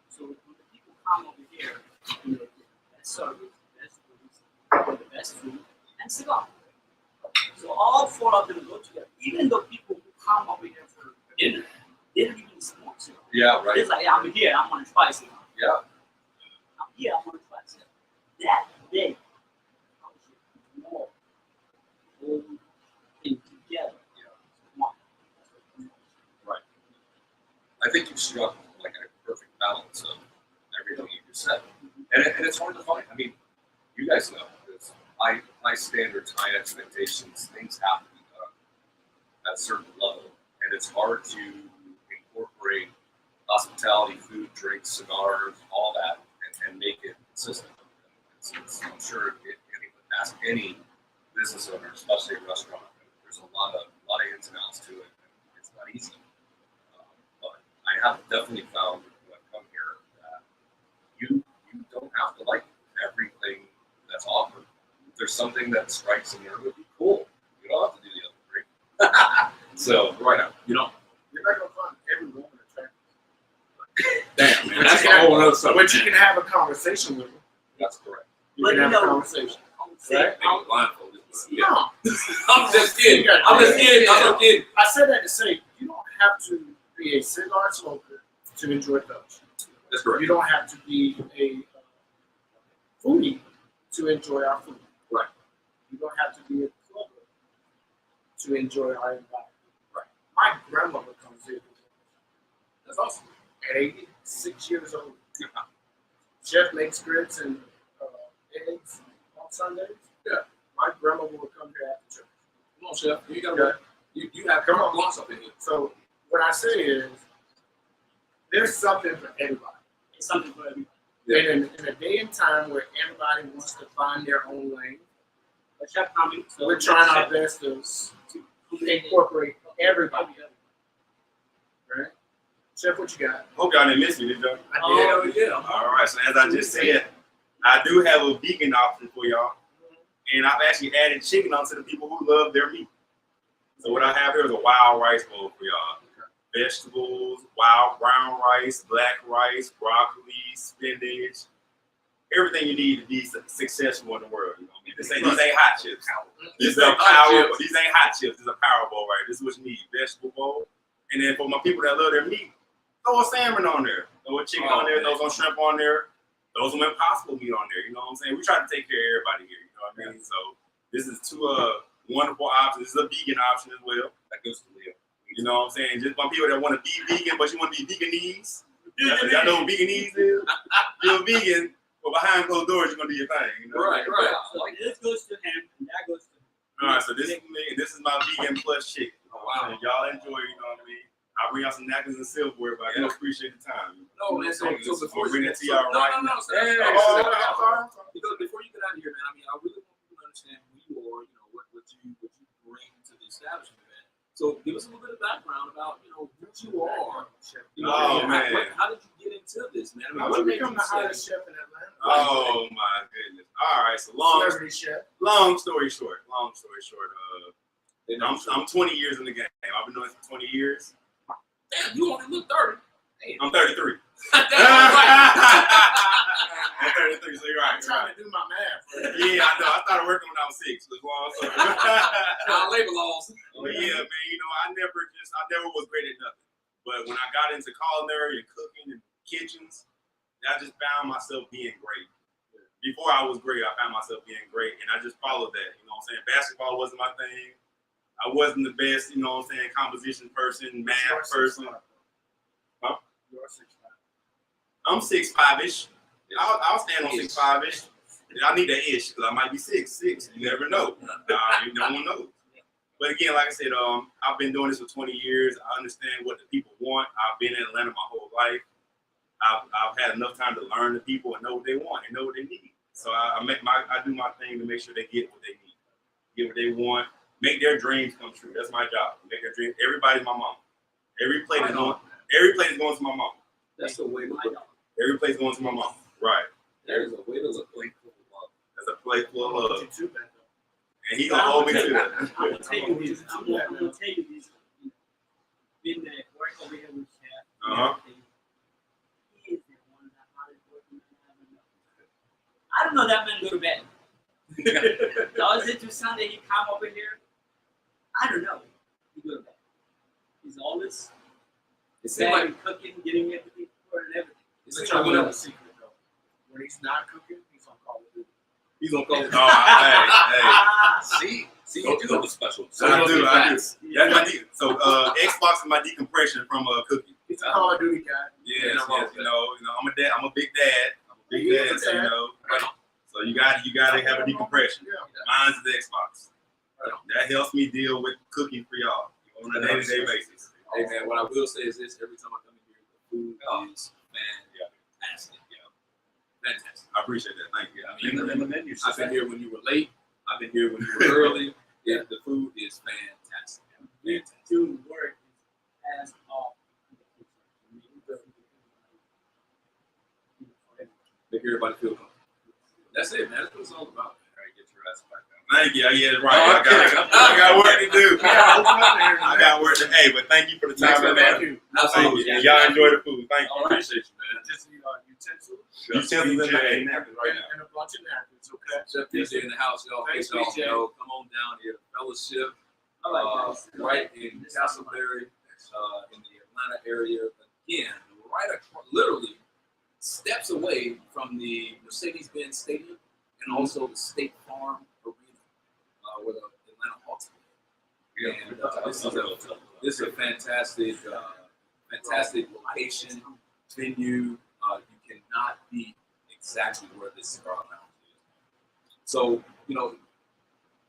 So when the people come over here, they get the best service, the best food, the best food, and cigar. So all four of them go together. Even though people who come over here for Yeah, right. It's like, yeah, I'm here, I'm on spicy. Yeah. I'm here, I'm on spicy. That day, I was just more whole thing together. Come on. Right. I think you've struck like a perfect balance of everything you just said. And it's hard to find. I mean, you guys know this. High standards, high expectations, things have to be done at a certain level. And it's hard to incorporate hospitality, food, drinks, cigars, all that, and make it consistent. I'm sure if anyone asks any business owner, especially a restaurant, there's a lot of ins and outs to it. And it's not easy. But I have definitely found when I come here that you don't have to like everything that's offered. If there's something that strikes a nerve with you, cool. You don't have to do the other three. So Right now, you know. You're not gonna find every woman attractive. Damn, man, that's a whole other subject. But you can have a conversation with them. that's correct. You But can you have know- a conversation. I would say, Right? They was blindfolded. Yeah. No. I'm just kidding. I'm just kidding. I'm just kidding. I said that to say you don't have to be a cigar smoker to enjoy fellowship. That's correct. You don't have to be a foodie to enjoy our food. Right. You don't have to be a clubber to enjoy our environment. Right. My grandmother comes here That's awesome. at 86 years old. Chef makes grits and eggs on Sundays. Yeah. My grandmother will come here after church. Come on, chef. You gotta Yeah. you have Come on. blunts up in here. So what I say is, there's something for everybody. it's something for everybody. Yeah. And in a day and time where everybody wants to find their own lane, But Chef coming, so we're trying our best to incorporate everybody. Right? Chef, what you got? Hope y'all didn't miss me, did y'all? Hell yeah. All right, so as I just said, I do have a vegan option for y'all. And I've actually added chicken onto the people who love their meat. So what I have here is a wild rice bowl for y'all. Vegetables, wild brown rice, black rice, broccoli, spinach, everything you need to be successful in the world. You know what I mean? These ain't hot chips. These ain't hot chips. This is a power bowl, right? This is what you need. Vegetable bowl. And then for my people that love their meat, throw a salmon on there. Throw a chicken on there. Throw some shrimp on there. Throw some impossible meat on there. You know what I'm saying? We try to take care of everybody here. You know what I mean? So this is two wonderful options. This is a vegan option as well. That goes to Leo. You know what I'm saying? Just my people that want to be vegan, but you want to be veganese. Y'all know what veganese is? You're a vegan, but behind closed doors, you're going to do your thing. You know? Right. So this goes to him, and that goes to him. All right, so this is me, and this is my vegan plus chicken. Wow. Y'all enjoy, you know what I mean? I'll bring out some napkins and silverware, but I do appreciate the time. No, man. So before bring you it to y'all right now. So because before you get out of here, man, I mean, I really want people to understand who you are. You know what you bring to the establishment, man. So give us a little bit of background about who you are. You know, Oh, man. How did you get into this, man? I mean, I what would made become you the say- hottest chef in Atlanta. Oh my goodness! All right, so Celebrity chef. long story short. I'm 20 years in the game. I've been doing this for 20 years. Damn, you only look 30. I'm 33. Damn, right. I'm 33, so you're right. I'm trying to do my math. Yeah, I know. I started working when I was 6. That's long story. Child labor laws. But yeah, man, I never was great at nothing. But when I got into culinary and cooking and kitchens, I just found myself being great. Before I was great, I found myself being great, and I just followed that. You know what I'm saying? Basketball wasn't my thing. I wasn't the best, you know what I'm saying, composition person, math person. Huh? You're 6'5". I'm 6'5"-ish. I'll stand on 6'5"-ish. I need that ish because I might be 6'6". You never know. No one knows. But again, like I said, I've been doing this for 20 years. I understand what the people want. I've been in Atlanta my whole life. I've had enough time to learn the people and know what they want and know what they need. So I do my thing to make sure they get what they need, get what they want, make their dreams come true. That's my job. Make their dreams. Everybody's my mom. Every plate is going to my mom. That's the way to look. Every plate's going to my mom. Right. There is a way to look. That's a plate full of love. You too, man. And he's gonna hold me to that. I'm gonna take you these. I'm gonna take you these. Been there, work over here with Chef. Uh-huh. He is one of the hottest working men I ever know. I don't know that man go to bed. Was it to Sunday he come over here? I don't know. He go to bed. He's always It seemed like cooking, getting everything for and everything. it Let seemed y'all like know whenever the secret though. When he's not cooking, he's on Call of Duty. he's gonna call it. Oh, See, you do have a special. So I you do. don't I get do. fats. That's my so Xbox is my decompression from cooking. He's a Call of Duty guy. Yes, Nothing wrong yes. with You know, I'm a dad. I'm a big dad. He is a So, dad. so you got to have a decompression. Yeah. Mine's the Xbox. That helps me deal with cooking for y'all on a day-to-day basis. Hey man, what I will say is this: every time I come in here, the food is fantastic. Fantastic. I appreciate that. Thank you. And the menu. I've been here when you were late. I've been here when you were early. Yeah, the food is fantastic. Fantastic. Doing work is as all. Make everybody feel comfortable. That's it, man. That's what it's all about. All right, get your ass back down. Thank you. Yeah, right. I got work to do. I got work to. Hey, but thank you for the time, man. Thank you. Absolutely. Thank you. Y'all enjoy the food. Thank I you. appreciate you, man. Just need utensils Utensils and napkins right now. and a bunch of napkins, okay? Chef DJ in the house, y'all. Thanks, Y'all BJ. know, come on down here to Fellowship, right in Castleberry, in the Atlanta area. Again, right across, literally steps away from the Mercedes-Benz Stadium and also the State Farm Arena, where the Atlanta Hawks play. And this is a fantastic, fantastic location, venue. You cannot beat exactly where this cigar lounge is. So,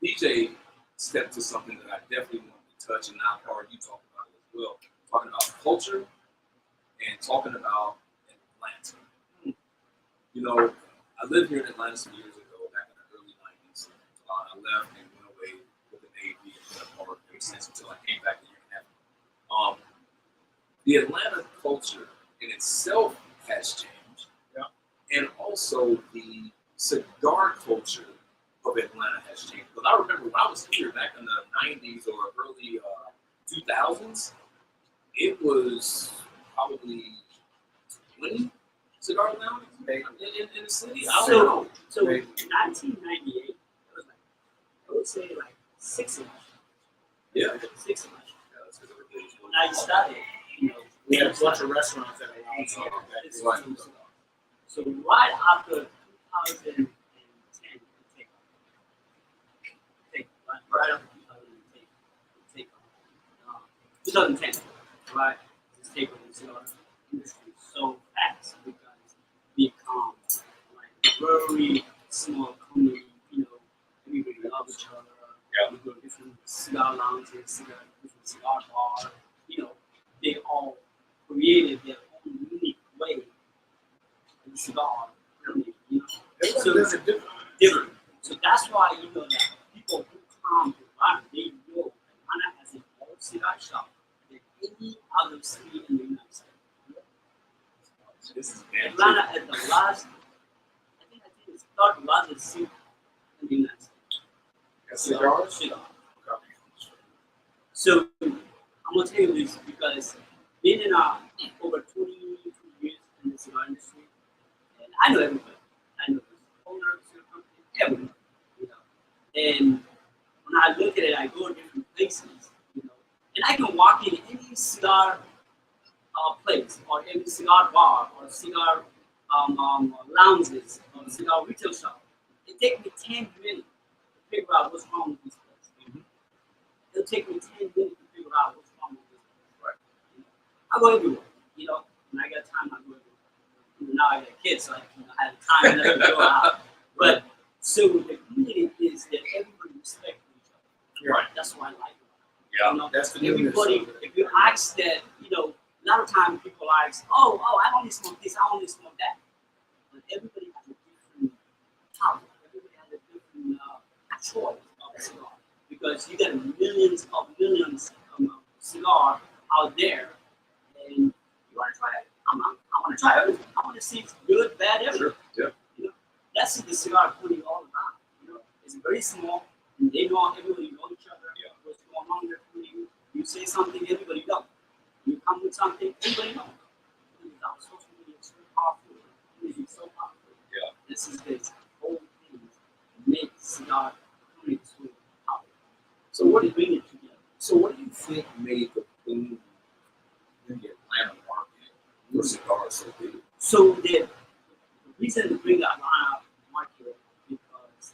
DJ stepped to something that I definitely wanted to touch, and now part you talked about it as well. Talking about culture and talking about Atlanta. I lived here in Atlanta some years ago, back in the early 90s. I left and went away with the Navy and been a part ever since until I came back a year and a half. The Atlanta culture in itself has changed. Yeah. And also the cigar culture of Atlanta has changed. Because I remember when I was here back in the 90s or early 2000s, it was probably 20 cigar lounges in the city. I don't know. So in 1998, it was like, I would say like 6 of us. Yeah. 6 of us. When I started, We had a bunch of restaurants that allowed us. So right after 2010, right after 2010, right, this take over the cigar industry so fast because we become like very small community, everybody loves each other. Yeah. We go to different cigar lounges, different cigar bars, they all created their own unique way of the cigar community, So there's a different. different. So that's why that people who come to Atlanta, they know Atlanta has a more cigar shop than any other city in the United States. This is Atlanta is the last, I think it's third largest city in the United States. Cigars? Cigar. So I'm gonna tell you this because being in over 22 years in the cigar industry, and I know everybody. I know the owner of the cigar company, everyone. And when I look at it, I go to different places, and I can walk in any cigar place or any cigar bar or cigar lounges or cigar retail shop. It takes me 10 minutes to figure out what's wrong with this place. Mhm. It'll take me 10 minutes to figure out what's wrong with this place. Right. I go everywhere. When I got time, I go everywhere. Now I got kids, so I have time to go out. But so the community is that everybody respects each other. Right. That's why I like it. Yeah. That's the newness. Everybody, if you ask that, a lot of times people ask, oh, I only smoke this, I only smoke that. But everybody has a different topic. Everybody has a different choice of cigar. Because you got millions of cigar out there, and you want to try it. I want to try everything. I want to see it's good, bad, everything. Sure. Yeah. That's what the cigar community all about. It's very small, and they know everybody know each other. Yeah. What's going on in their community? You say something, everybody knows. You come with something, everybody knows. Social media is so powerful. It's so powerful. Yeah. This is this whole thing that makes cigar community so powerful. So what do you bring it together? So what do you think made the boom in the Atlanta Your cigar is so big. So the reason to bring that line out market because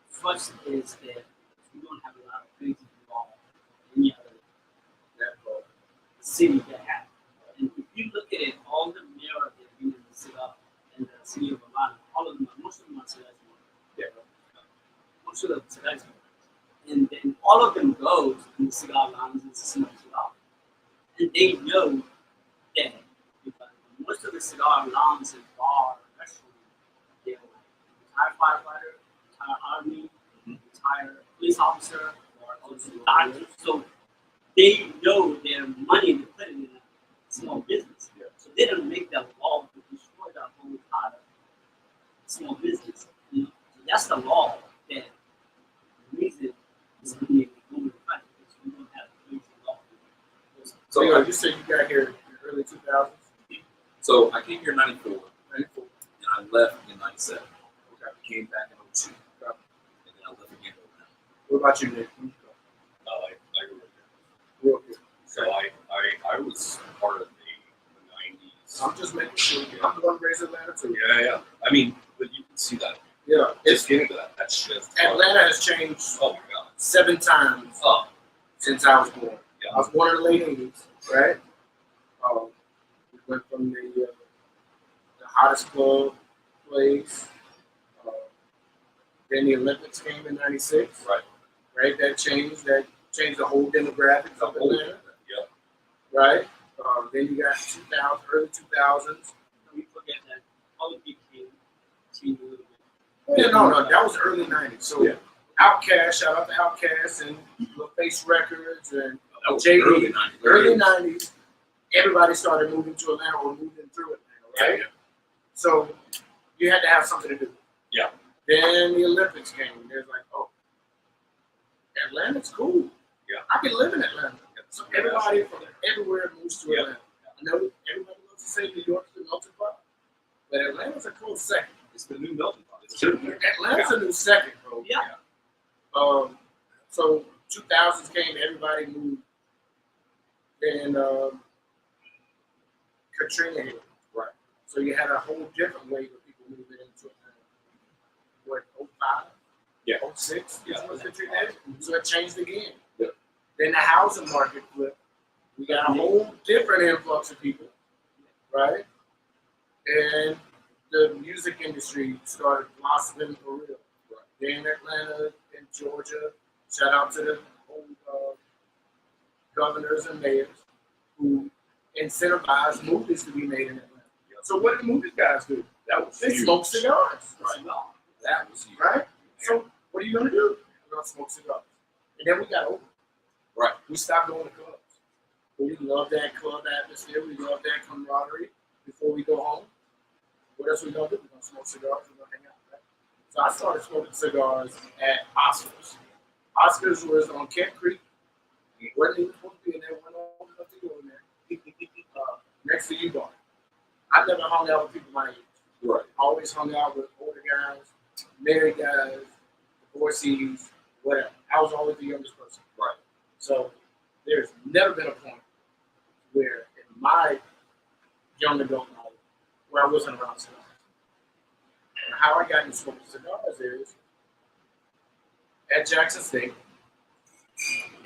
first is that we don't have a lot of crazy people in any other city that have. And if you look at it, all the mayor that have been in the city in the city of Atlanta, all of them, most of them are cigars. Yeah. Most of them cigars. And then all of them goes in the cigar lounge and smoke cigar. And they know that because most of the cigar lounges and bar restaurants, they're like retired firefighter, retired army, retired police officer, or also doctor. So they know their money to put it in a small business. Yeah. So they don't make that law to destroy that whole entire small business. You know? So that's the law that the reason is to be going to fight because we don't have a crazy law. So you said you got here in the early 2000s? So I came here in 94, 94. and I left in 97. Okay. I came back in 02, and then I left again in 09. What about you, Nick? I grew up there. Real good. So I was part of the 90s. I'm just making sure. I'm the one raised in Atlanta too. Yeah. I mean, but you can see that. Yeah. Just getting to that shift. Atlanta has changed Oh my God. 7 times Oh, since I was born. yeah. I was born in the late 80s, right? We went from the hottest club place. Then the Olympics came in '96. Right. Right. That changed the whole demographics of Atlanta. Yeah. Right. Then you got 2000, early 2000s. We forget that all the big came to a little bit. Yeah, no, that was early '90s. So Yeah. Outkast, shout out to Outkast and LaFace Records and That was JD. early 90s. Early '90s. Everybody started moving to Atlanta or moving through Atlanta, right? Yeah. So you had to have something to do. Yeah. Then the Olympics came. There's like, oh, Atlanta's cool. Yeah. I can live in Atlanta. So everybody from everywhere moves to Yeah. Atlanta. I know everybody loves to say New York's the melting pot, but Atlanta's a close second. It's the new melting pot. It's true. Atlanta's a new second, bro. Yeah. So 2000s came, everybody moved. Then Katrina hit. Right. So you had a whole different wave of people moving into Atlanta. What, 05? Yeah. 06? Yeah. Is what Katrina hit? So it changed again. Yeah. Then the housing market flipped. We got a whole different influx of people, right? And the music industry started blossoming for real. Right. Then Atlanta and Georgia, shout out to the old governors and mayors who incentivized movies to be made in Atlanta. Yeah. So what did the movie guys do? That was They huge. smoke cigars, Right. That was huge. right? So what are you gonna do? We're gonna smoke cigars. And then we got over. Right. We stopped going to clubs. We love that club atmosphere. We love that camaraderie before we go home. What else we gonna do? We're gonna smoke cigars. We're gonna hang out, right? So I started smoking cigars at Oscars. Oscars was on Kent Creek. Wasn't even supposed to be in there. Wasn't old enough to go in there. Next to U-Bar. I never hung out with people my age. Right. Always hung out with older guys, married guys, divorcees, whatever. I was always the youngest person. Right. So there's never been a point where in my young adult life where I wasn't around cigars. And how I got into smoking cigars is at Jackson State,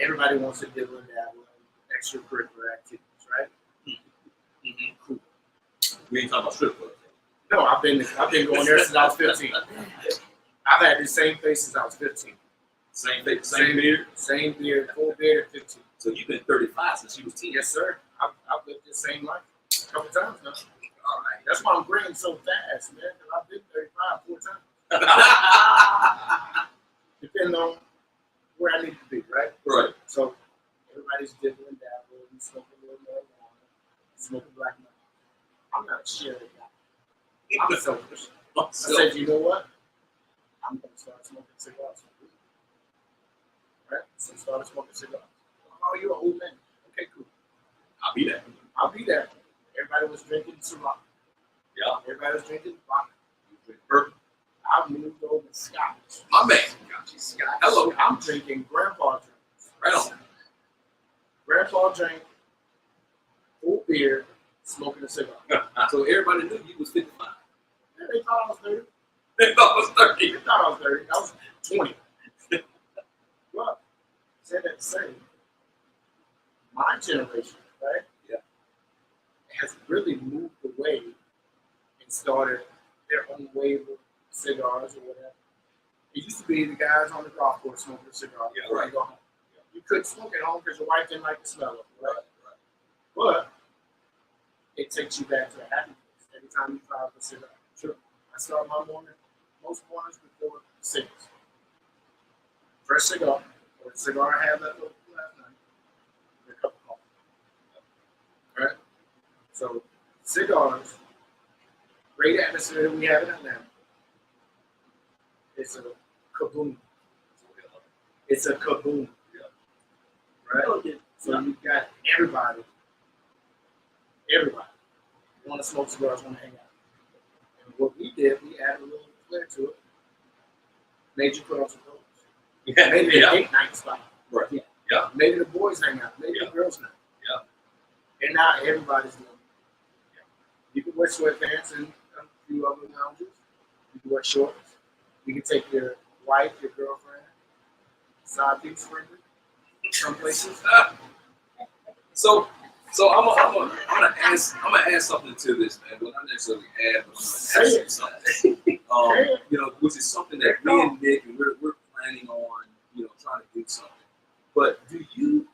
everybody wants to dibble and dabble in extracurricular activities, right? Mm-hmm. Cool. We ain't talking about strip clubs. No, I've been going there since I was 15. I've had the same face since I was 15. Same thing. Same beard. Same beard, full beard at 15. So you've been 35 since you was 10. Yes, sir. I've lived this same life a couple times now. All right. That's why I'm graying so fast, man. Because I've been 35 4 times. Depending on where I need to be, right? Right. So everybody's dibbling, dabbling, smoking a little marijuana, smoking black money. I'm not a sharing guy. I'm selfish. I said, you know what? I'm going to start smoking cigars. Right? So I started smoking cigars. Oh, you're an old man. Okay, cool. I'll be there. I'll be there. Everybody was drinking Ciroc. Yeah. Everybody was drinking vodka. You drink bourbon. I moved over to Scotch. My man. Got you, Scott. Hello. So I'm drinking grandpa drinks. Right on. Grandpa drank full beer, smoking a cigar. So everybody knew you was 55. Yeah, they thought I was 30. They thought it was 30. They thought I was 30. I was 20. But said that to say, my generation, right? Yeah. Has really moved away and started their own wave of cigars or whatever. It used to be the guys on the golf course smoking a cigar. Yeah, before right. you go home. You couldn't smoke at home because your wife didn't like the smell of it, right? Right. But it takes you back to a happy place every time you fire up a cigar. Sure. I start my morning, most mornings before 6. Fresh cigar, or the cigar I had left over from last night, and a cup of coffee. Right? So, cigars, great atmosphere that we have in Atlanta. It's a kaboom. It's a kaboom. Right? So you've got everybody want to smoke cigars, want to hang out. And what we did, we added a little flair to it. Made you put on some clothes. Yeah, Made it a yeah, date night spot. Right. Yeah. Yeah. Maybe the boys hang out. Maybe Yeah. the girls hang out. Yeah. And now everybody's doing it. Yeah. You can wear sweatpants and a few other lounges. You can wear shorts. You can take your wife, your girlfriend, side piece for you. Some places. So I'm gonna add something to this, man. Well, not necessarily add, but I'm Say gonna it. add something. You know, which is something that me and Nick and we're planning on, you know, trying to do something. But do you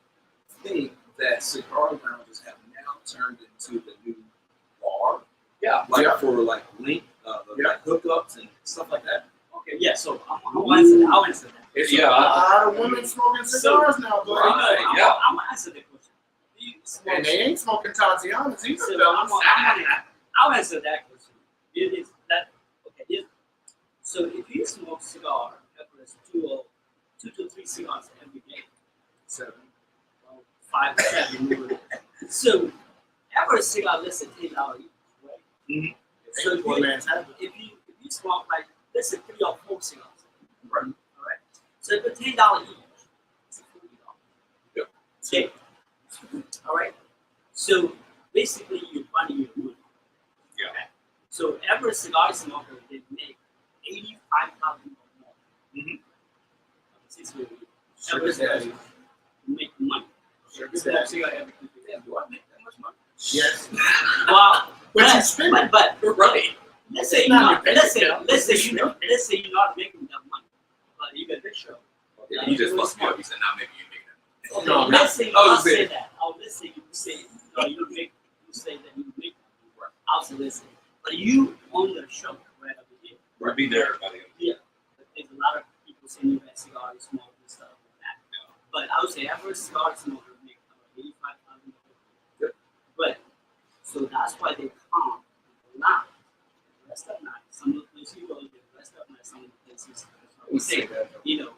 think that cigar lounges have now turned into the new bar? yeah. Like Yeah. for like link, Yeah. like hookups and stuff like that? Okay, yeah, so I'll answer that. I'll answer that. It's Yeah. a lot of women smoking cigars now, buddy. Right. I'm yeah. gonna answer the question. Do you smoke- And they ain't smoking Tatianas either, So fellas. I'll answer that question. It is that okay? So if you smoke cigar, average 2 to 3 cigars every day, 7. 5 to 7. So average cigar less than $10 each, right? Mm-hmm. So if Poor you, man's habit. if you smoke like let's say 3 or 4 cigars, Right. all right. So if it's $10 each, it's $40. Yep. Okay. All right. So basically, you're running your money. Yeah. Okay? So average cigar smoker they make $85,000 more. Mhm. Since we Sugar average daddy. make money. Sugar Smoke daddy. cigar every 2 days. Damn, do I make that much money? Yes. Well, But you spend it. but Right. let's say It's you're not not. your Let's bank account, say it's you your- let's say you're not making that money, but you get a big show. Okay, you just fucked me up. You said, nah, maybe you make that. Okay, No, let's say I was I'll just say saying. that. Let's say you say no, you make you say that you make. I'll say listen, but you own the show right over here. We'll be there by the end. Yeah, but there's a lot of people saying you have cigars, smoke and stuff like that. But I would say average cigar smoker make about $85,000. But so that's why they come not the rest of night. Some of the places you go, the rest of night. Some of the places We say that. you know,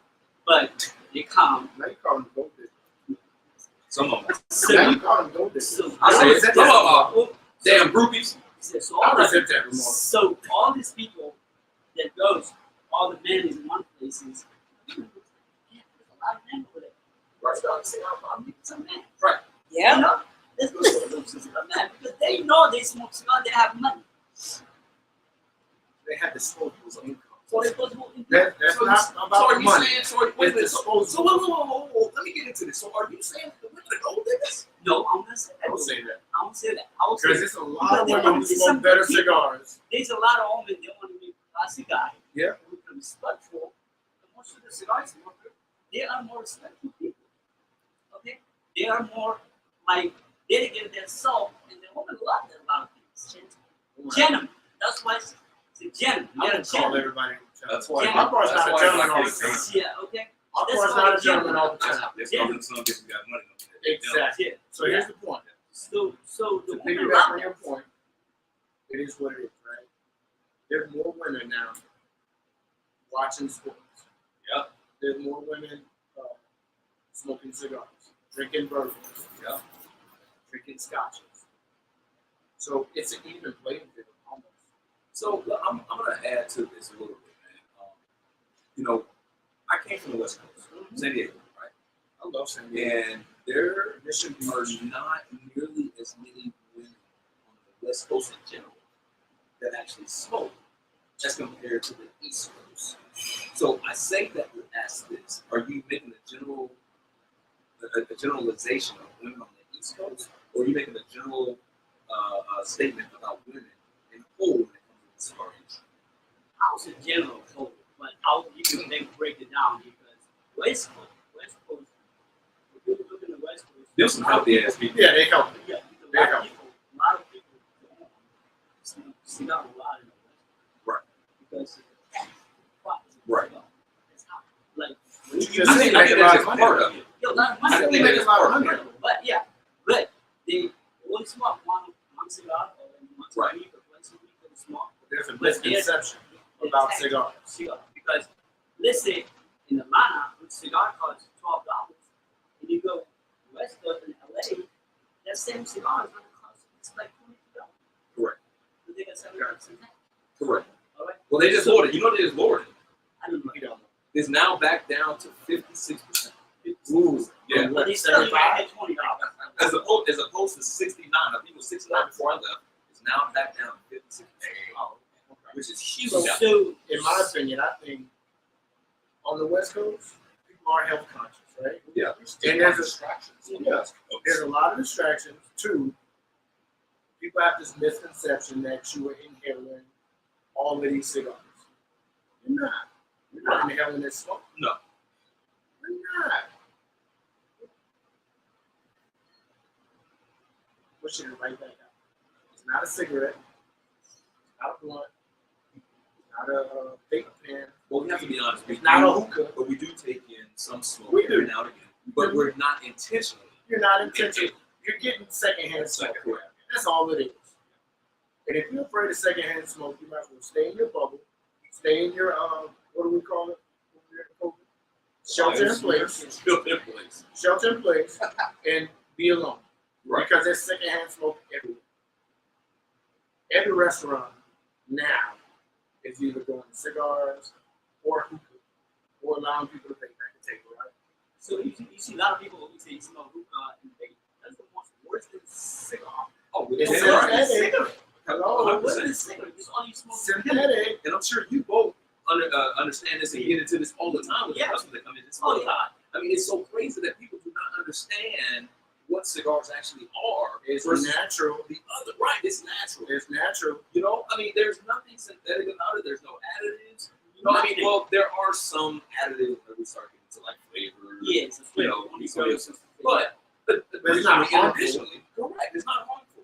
but they come. Now you call them gold diggers. Some of them. So, Now you call them gold diggers. so I say resent some that. of them are damn groupies. so I all the resent that remark. So all these people that goes, all the men is in one place is, yeah, there's a lot of men over there. Let's go and see how I'm some men. Right. You know, let's go see some men because they know they smoke cigar, they have money. They have disposables of income. So they go to That's So not you- about so the are money. you saying, so wait a minute, It's so disposable. whoa, let me get into this. So are you saying that the women are gold diggers? No, I'm gonna say that. I will say that. I won't say that. I will say Because that. there's a lot of Because women who there's smoke some better people- cigars. There's a lot of women they want to be a classy guy. Yeah. Who can respectful. And most of the cigar smokers, they are more respectful people. Okay? They are more like dedicated themselves and the women love them a lot of things. Gentlemen. That's why it's a gentleman. I You're a don't call gentleman. everybody. That's why. Yeah. Akbar's that's not a why gentleman I all like the time. this. Yeah, okay. Akbar's That's not why a gentleman all the time. There's Yeah. nothing some bitches got money. Exactly. Yeah. So here's the point. So the To women piggyback love on your them. point, it is what it is, right? There's more women now watching sports. Yeah. There's more women smoking cigars, drinking bourbons, Yeah. drinking scotches. So it's an even playing field almost. So I'm gonna add to this a little bit, man. You know, I came from the West Coast, San Diego, right? I love San Diego. And there This should be are not nearly as many women on West Coast in general that actually smoke as compared to the East Coast. So I say that to ask this: are you making a generalization of women on the East Coast, or are you making a general statement about women in whole when it comes to this cigar industry? I was a general whole, but you can then break it down because West Coast, if you look at the West Coast, There's some healthy ass people. Yeah, they help. yeah, They help. a lot of people see out a lot in the West Coast. Right. Because it's Right. It's not like when you Just I make think a lot that's of money. part of it. a lot of I money. think that's part of it. But yeah, but they only smoke one cigar or once Right. a week or twice a week they smoke. There's a But misconception about cigars. Cigar. Because let's say in Atlanta, which cigar costs $12, and you go West Coast in LA, that same cigar is gonna cost it's like $22. Correct. But they got $7 in that. Correct. All right. Well, they just lowered it. You know they just lowered it. I don't know. You don't know. It's now back down to 56%. Ooh, Yeah. from But what, they still only 75? pay $20. As opposed to 69. I think it was 69 before I left. It's now back down to 56%. Oh, Which is huge. so In my opinion, I think on the West Coast, people are health conscious, right? Yeah. And there's a distractions. Yeah. There's a lot of distractions. Too, people have this misconception that you are inhaling all of these cigars. You're not. You're not inhaling this smoke. No. You're not. Pushing it right back out. It's not a cigarette. It's not a blunt. It's not a vape pen. Well, we have to be honest. It's not a hookah. But we do take in some smoke We do. every now and again. But we're not intentionally. You're not intentional. You're getting secondhand smoke. Correct. That's all it is. And if you're afraid of secondhand smoke, you might as well stay in your bubble. Stay in your what do we call it? Shelter in place. Shelter in place. Shelter in place, and be alone. Right. Because there's secondhand smoke everywhere. Every restaurant now is either going cigars or hookah, or allowing people to vape at the table, right? So you see a lot of people who say smoke hookah and vape. That's the most worse than cigar. Oh, It's it's synthetic. Cigarette. Hello. What is cigarette? It's all you smoke. Synthetic. And I'm sure you both understand this and get into this all the time with the customers that come in. It's Oh, all yeah. I mean, it's so crazy that people do not understand what cigars actually are. It's versus natural. the other. Right, it's natural. It's natural. You know, I mean, there's nothing synthetic about it. There's no additives. You know, I mean, well, there are some additives that we start getting to like flavors. Yes, it's You know, flavor. but it's not harmful. additionally, correct, it's not harmful.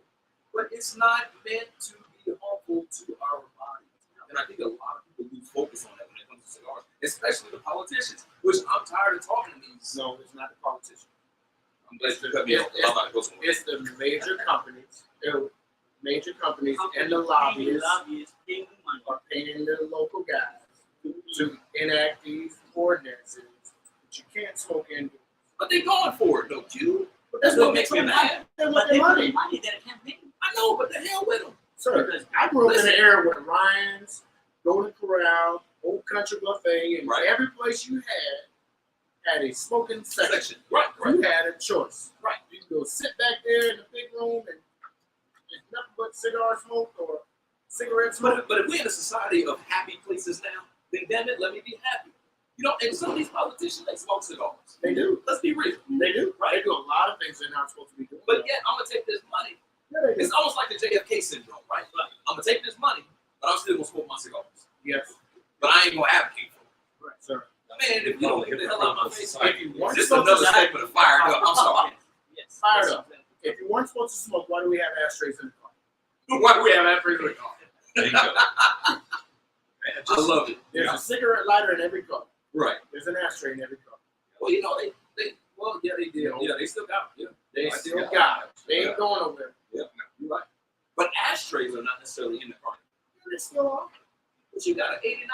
But it's not meant to be harmful to our bodies. And I think a lot of people lose focus on that when it comes to cigars, especially the politicians, which I'm tired of talking to these. No, it's not the politician. I'm glad you cut me off. I'm about to go somewhere. It's the major companies. Major companies and the lobbyists paying the money. are paying the local guys to enact these ordinances that you can't smoke indoors. But they're going for it, though, Q. But That's what makes me mad. They want But their they put money. money that can't pay. I know, but the hell with them. Sir, I grew up in an era with Ryan's, Golden Corral, Old Country Buffet, and Right. every place you had a smoking section. Right, right. You had a choice. Right. You can go sit back there in the big room and there's nothing but cigar smoke or cigarette smoke. But if we're in a society of happy places now, then damn it, let me be happy. You know, and some of these politicians, they smoke cigars. They do. Let's be real. They do. Right. They do a lot of things they're not supposed to be doing. But yet, I'm going to take this money. Yeah, they do. It's almost like the JFK syndrome, right? Like, I'm going to take this money, but I'm still going to smoke my cigars. Yes. But I ain't going to advocate for it. Right, sir. Man, if you don't get the hell out of my face, If you weren't just supposed another to, statement of fired up. I'm sorry. Yes. Fired up. If you weren't supposed to smoke, why do we have ashtrays in the car? Why do we have that freaking car? There you go. I love it. There's a cigarette lighter in every car. Right. There's an ashtray in every car. Well, you know, they did. Yeah, they still got it. Yeah. They I still think got it. They Yeah. ain't going nowhere. Yeah, you're right. But ashtrays are not necessarily in the car. They still are. But you got an 89.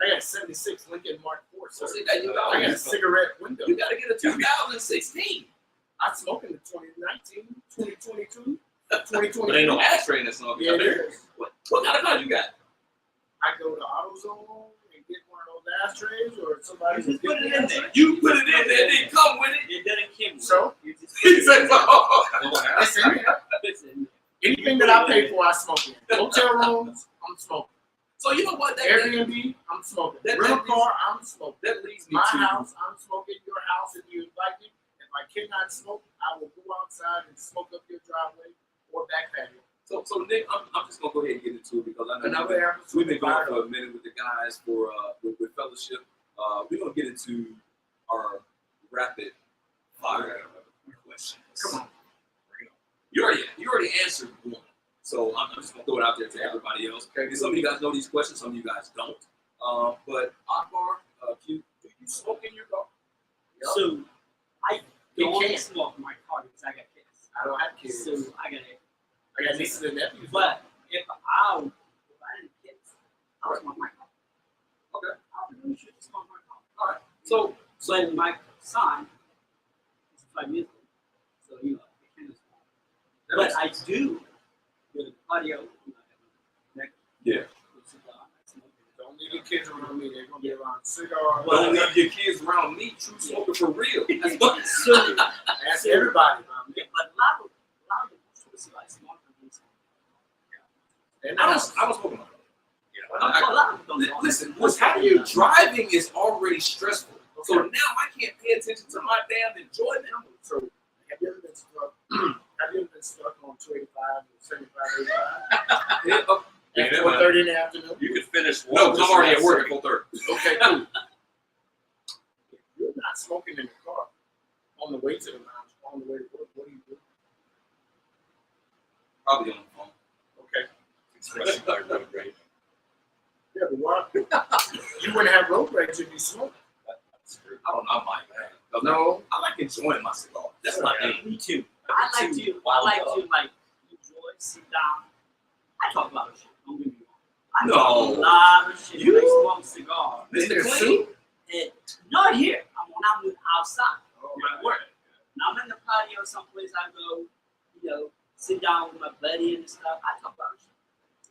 I got a 76 Lincoln Mark IV. So Sir. see that you got. I got a cigarette window. You got to get a 2016. I smoke in the 2019, 2022, But 2023. ain't no ashtray in this song. Yeah, it is. What kind of car you got? I go to AutoZone and get one of those ashtrays, or somebody You just put it in there. You put it in there, then come with it. It doesn't kill you. So You just He said, "Oh." it's in there. It's in there. Anything that I pay for, I smoke in. Hotel rooms, I'm smoking. So you know what? Airbnb, I'm smoking. That Rental leads- car, I'm smoking. That leads me My to house, I'm smoking. Your house, if you invite me. If I cannot smoke, I will go outside and smoke up your driveway or back patio. So Nick, I'm just gonna go ahead and get into it because I know Another episode. we've been going for a minute with the guys for with Fellowship. We're gonna get into our rapid fire questions. Come on. You already answered one, so I'm just gonna throw it out there to everybody else. Okay. And some of you guys know these questions, some of you guys don't. But Akbar, do you smoke in your car? So I You don't can't. smoke in my car because I got kids. I don't have kids. So I got it. I got nieces and nephews. But if I didn't have kids, I would smoke my car. Okay. I would really should smoke my car. All right. So But my son is 5 years old, so you know I can't smoke. But I do with the patio. Yeah. Don't leave your kids around me. They're gonna be around cigars. Don't leave your kids around me. True smoker for real. That's what. So Ask everybody around me. yeah, but a lot of the cigars smoke. And I was smoking. Listen, how you driving is already stressful. So now I can't pay attention to my damn enjoyment. So have you ever been stuck? Have you ever been stuck on 285 or 75, 85? Yeah, At man. 4:30 in the afternoon? You could finish one. No, 'cause I'm just already not at work at saying- 4:30. Okay, cool. If you're not smoking in the car on the way to the lounge, on the way to work, what do you do? Probably on the phone. Okay. Expressing my road rage. Yeah, but why? You wouldn't have road rage if you smoked. That's true. I don't know, I might, man. 'Cause No. I like enjoying my cigar. That's my Yeah. thing. Me too. I like to like enjoy, sit down. I talk a lot of shit. Don't get me wrong. I talk a lot of shit. You? I smoke cigars. Mr. Mr. Clean? And not here. When I'm outside. Oh, When I work. When I'm in the patio or someplace I go, you know, sit down with my buddy and stuff. I talk about shit.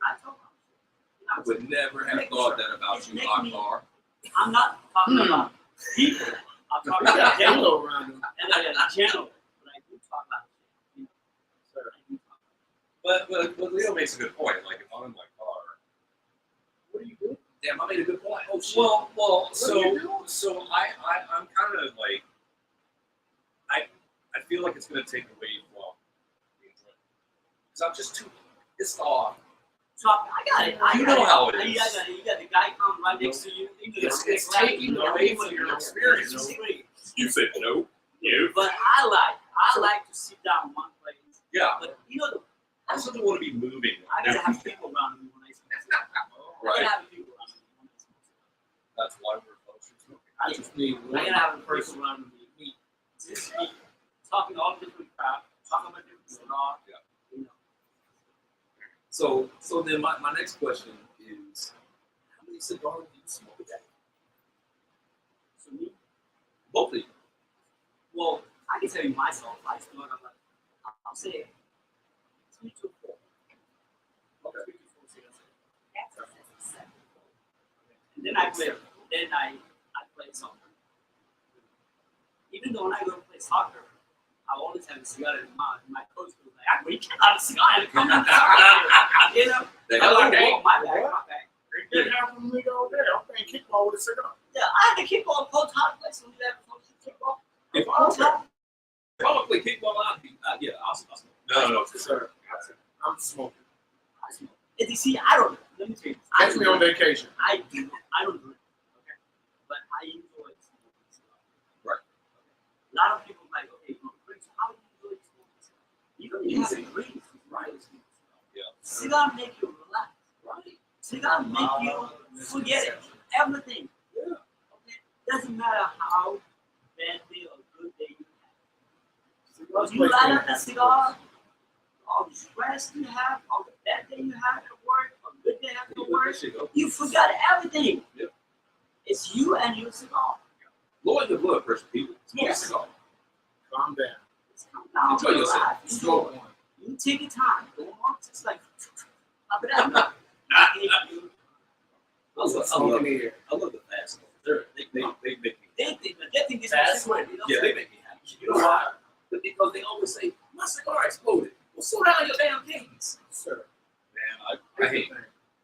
I talk about shit. I would never have thought that about you, Akbar. I'm not talking about people. I'm talking You got about general. halo around him. And I got general. But I do talk about shit. You know. I do talk But Leo makes a good point. Like if I'm in my car. What do you do? Damn, I made a good point. Oh shit. Well, are you doing? so I'm kind of like I feel like it's gonna take away from the enjoyment because I'm just too pissed off. So I got it. You know how it You is. got the guy come right next to you. It's taking away from your experience. You said no. But I like to sit down one place. Yeah, But you know, I also don't want to be moving. I gotta have people around me when I smoke. I Right. gotta have people around me when I smoke. That's why we're fellowship smoking. I just need I one gotta have people person. around me. Just me talking all different crap, talking about different stuff. Yeah. You know. So then my next question is, how many cigars do you smoke a day? So me, Both of you. well, I can tell you myself. I smoke about, I'll say 3 to 4. Okay. 3 to 4 cigarettes. That's 7. And then I play soccer. Even though when I go to play soccer, I always have a cigar in my coach was like, "I can't have a cigar and come in the soccer." You know, They I got like, okay. "Oh, my bag." You didn't have them league all day. I'm playing kickball with a cigar. Yeah, I had to kick ball coach hot place when you have to kick ball. If Coach hot. I would play kickball, I'll smoke. No. Sir, I'm smoking. I smoke. And you see, I don't. Let me tell you, I Catch me on drink. vacation. I don't drink. Okay, but I enjoy smoking cigars. Right. A lot of people like, okay, you know, drinks. How do you enjoy smoking cigars? You don't even have to drink. Right. Yeah. Cigar make you relax. Right. Cigar make you forget it. Everything. Yeah. Okay. Doesn't matter how bad day or good day you have. Cigars When you place me light in up the happy cigar, all the stress you have, all the bad day you have at work, or good day at work, you forgot everything. Yeah. It's you and your cigar. Lower your blood pressure, people. Smoke Yes. a cigar. Calm down. It's come down. Enjoy yourself. Relax. Smoke one. You take your time. Don't want just like up and down. Smoking here. I love the fast ones. They make me. They think this Fast is what Yeah, they make me happy. You know why? But because they always say, my cigar exploded. Well, slow down your damn cadence. Sir, Man, I here's the hate. thing.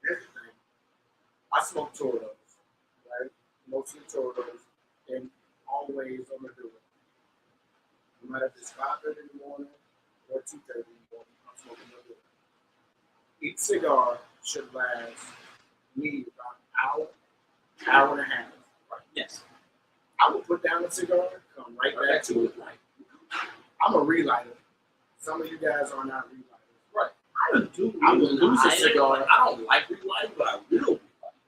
Here's the thing. I smoke Toros, right? Mostly Toros, and always I'm gonna do it. No matter if it's 5:30 in the morning or 2:30 in the morning, I'm smoking a good. Each cigar should last me about an hour and a half. Yes. I will put down the cigar, come right back to it. I'm a relighter. Some of you guys are not relighters. Right. I don't do. I will lose a relight. cigar. I don't like relighting, but I will relight.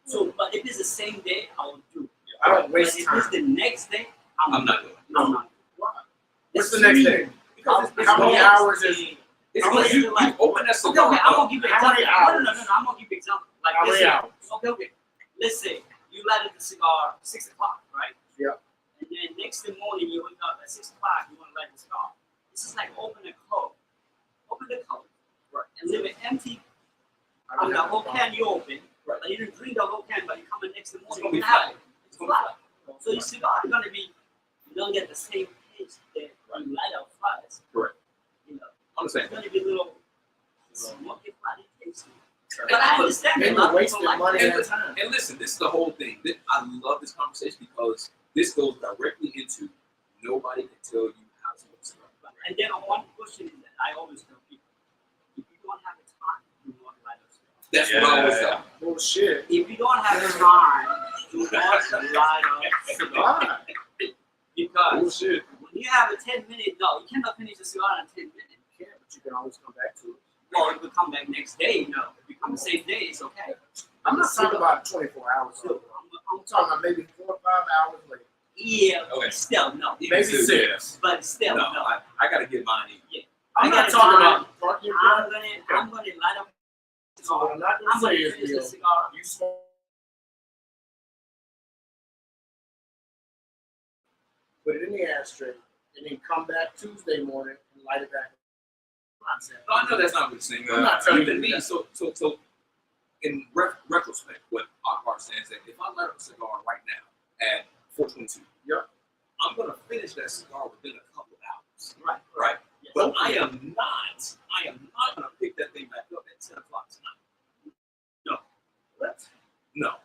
So, but if it's the same day, I will do. I don't But waste if time. it's the next day, I'm not doing it. I'm not. Why? What's It's the next me. day? Because How many next hours is day. it's How many- you open that Okay, cigar I'm up. gonna give you an How example. many No, hours? I'm gonna give you an example. Like How let's many say, hours? okay. Let's say you lighted the cigar 6 o'clock, right? Yeah. And then next morning you wake up at 6 o'clock, you want to light the cigar. This is like open and close. Open the cover. Right. And leave it empty. I On don't the have whole a can you open. Right. But you didn't drink the whole can, but you come in next It's morning, gonna be you have flat. it. It's flat. So your cigar is gonna be, you don't get the same taste that Right. you light out fries. Correct. You know, I'm it's saying. gonna be a little smoky, flatty taste. Right. But I understand And a lot you're of people wasting like money that. and time. And listen, this is the whole thing. I love this conversation because this goes directly into nobody can tell you how to smoke a cigar. And then one question is that I always tell people, if you don't have the time, do not light a cigar. That's what I always Yeah. tell. Bullshit. If you don't have the time, do not light a cigar. Why? Because Bullshit. when you have a 10-minute, no, you cannot finish a cigar in 10 minutes. You can't, but you can always come back to it. Or if you come back next day, no. If you come the same day, it's okay. I'm not talking about 24 hours. So, I'm I'm talking talking, about maybe 4 or 5 hours later. yeah, Okay. still, no. Maybe Even 6. But still, No, no. I gotta get mine in. I'm I not got talking time. about parking your I'm car. gonna light up the So what cigar. I'm not I'm going to gonna say is, finish the Neil, cigar. you smoke, put it in the ashtray, and then come back Tuesday morning and light it back. I'm not saying No, I know that's not what you're saying. I'm not telling Even you me. that. So in retrospect, what Akbar says that if I light up a cigar right now at 4:22, Yep. I'm gonna finish that cigar within a couple of hours. Right. Right. Yes. But I am not gonna pick that thing back up at 10 o'clock tonight. What? No.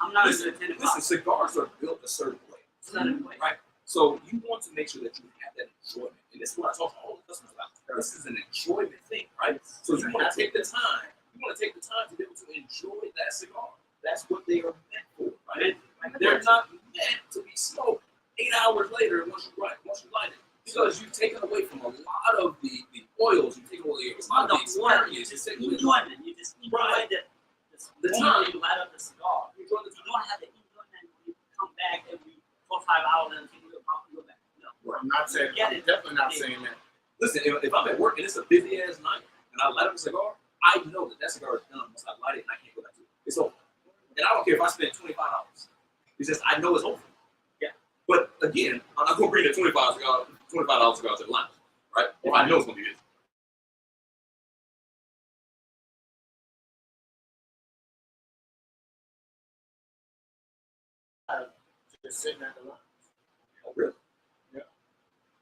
I'm not Listen, gonna do it at 10 o'clock. listen, cigars are built a certain way. It's not a way. Right. So you want to make sure that you have that enjoyment. And this is what I talk to all the customers about. This is an enjoyment thing, right? So you want to take the time. You want to take the time to be able to enjoy that cigar. That's what they are meant for, right? They're not meant to be smoked 8 hours later once you light it. Because you've taken away from a lot of the oils, you've taken away a lot of the experience. Just You've taken away enjoyment. You just enjoy Right. the The moment time. you light up the cigar. you enjoy the You don't have the enjoyment when you come back every 4 or 5 hours and take a little pop and go back. No. I'm not saying, Get I'm it. definitely not saying that. Listen, if I'm at work and it's a busy ass night and I light up a cigar, I know that cigar is done once I light it and I can't go back to it. It's over. And I don't care if I spend $25. It's just I know it's over. Yeah. But again, I'm not gonna bring the $25 cigar to the lounge, right? If I know it's gonna be busy. Just sitting at the line. Oh, really? Yeah.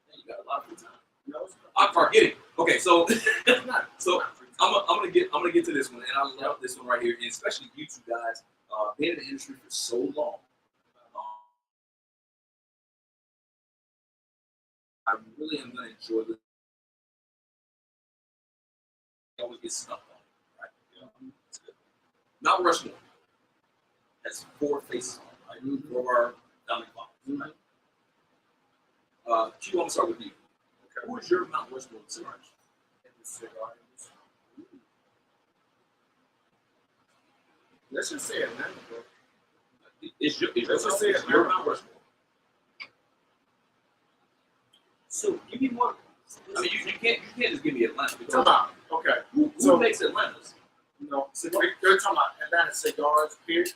Man, you got a lot of free time. No, it's Akbar, get it. Okay, so not. So I'm gonna get to this one, and I love this one right here, and especially you two guys, been in the industry for so long. I really am gonna enjoy this. I always get stuck on it, right? You know, it's good. Mount Rushmore has 4 faces on it, right? 4 of our founding fathers, right? Q, I'm gonna start with you. Okay. Who is your Mount Rushmore cigar? In the cigar industry. Let's just say Atlanta, bro. Is your Let's just say your Mount Rushmore? So give me more. I mean, you can't just give me Atlanta. Come Because on. Okay. who So- makes Atlanta's? No, they're talking about Atlanta cigars, period.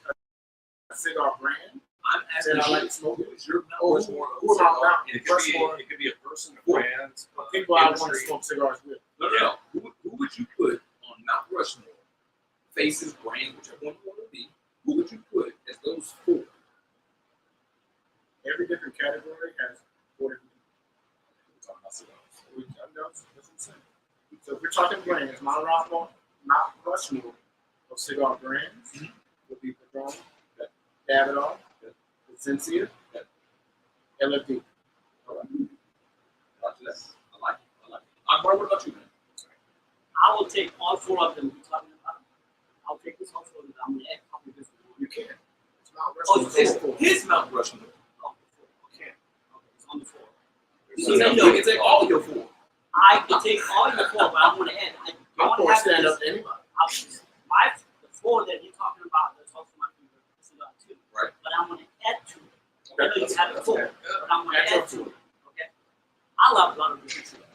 A cigar brand. I'm asking That I you, like smoking. who is your Mount Oh, Rushmore? who am I about? It Rushmore. could be a person, a Cool. brand, People I want to industry. smoke cigars with. No. Who would you put on Mount Rushmore? Faces, brands, whichever one you want to be. Who would you put as those 4? Every different category has 4 different We're talking about cigars. people. That's what I'm saying. So if we're talking brands, Mount Rushmore of cigar brands would be Padron, Davidoff, Essencia, LFD. All right. Roger that. I like it. Akbar, what about you, man? I will take all four of them you're talking about. I'll take this all four of them. I'm gonna add a couple of different ones. You can. It's Mount Oh, Rushmore. his Mount Rushmore. Oh, the four. Okay. Okay, it's on the four. So you can take all your four. I can take all your four, but I'm gonna add. I I'm don't for have stand this. up to anybody. The four that you're talking about, that's also my favorite cigar too. Right. But I'm gonna add to it. I know you have the four, but I'm gonna Add add to to it. Okay. I love a lot of the big cigars.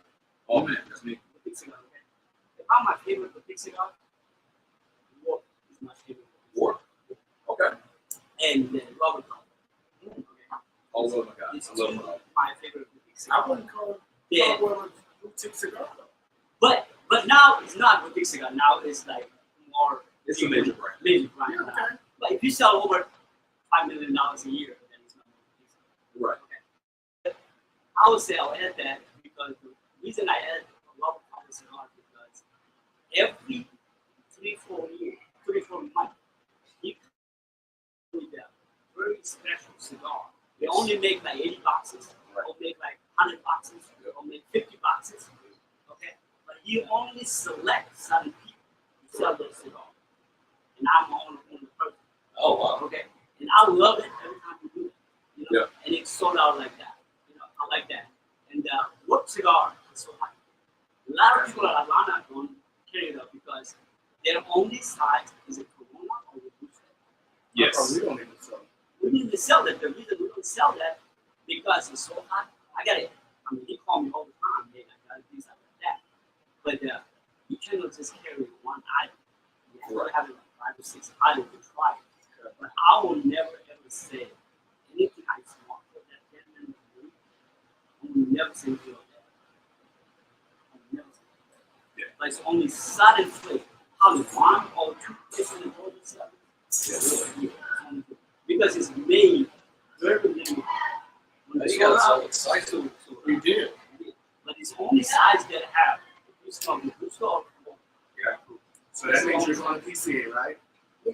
Oh man, that's me. The big cigar. Okay. If I'm my favorite, the big cigar, War is my favorite. War. Okay. And then Robert Call. Okay. Oh my God, It's I love two it. my favorite big I cigar. wouldn't call it Yeah. a boutique cigar though. But now it's not a big cigar. Now it's like more. It's a major brand. Major brand. Yeah, okay. But if you sell over $5 million a year, then it's not a big cigar. Right. Okay. I would say I'll add that because the reason I add a lot of Call cigar because every 3-4 months, you come with a very special cigar. They only make like 80 boxes, or make like 100 boxes, or make 50 boxes. Okay, but you only select certain people to sell those cigars, and I'm only one person. Oh wow. Okay, and I love it every time you do it. You know? Yeah. And it's sold out like that. You know, I like that. And work cigar is so hot. A lot of people at Atlanta don't carry it up because their only size is a Corona or a Booster. Yes. We don't even sell. We need to sell that. The reason we don't sell that because it's so hot. I got it. I mean, he called me all the time. Hey, I got things like that. But you cannot just carry one item. You have to have it like 5 or 6 items to try it. But I will never ever say anything I smell for that 10 minutes. I will never say anything like that. I will never say that. Yeah. But it's only sudden flavor. Probably 1 or 2 places in the world itself. Yeah. Because it's made very limited. When You it's gotta sold sell out, it size. We did. but it's only size that have. If you smell the Booster or So that means you're going to PCA, right?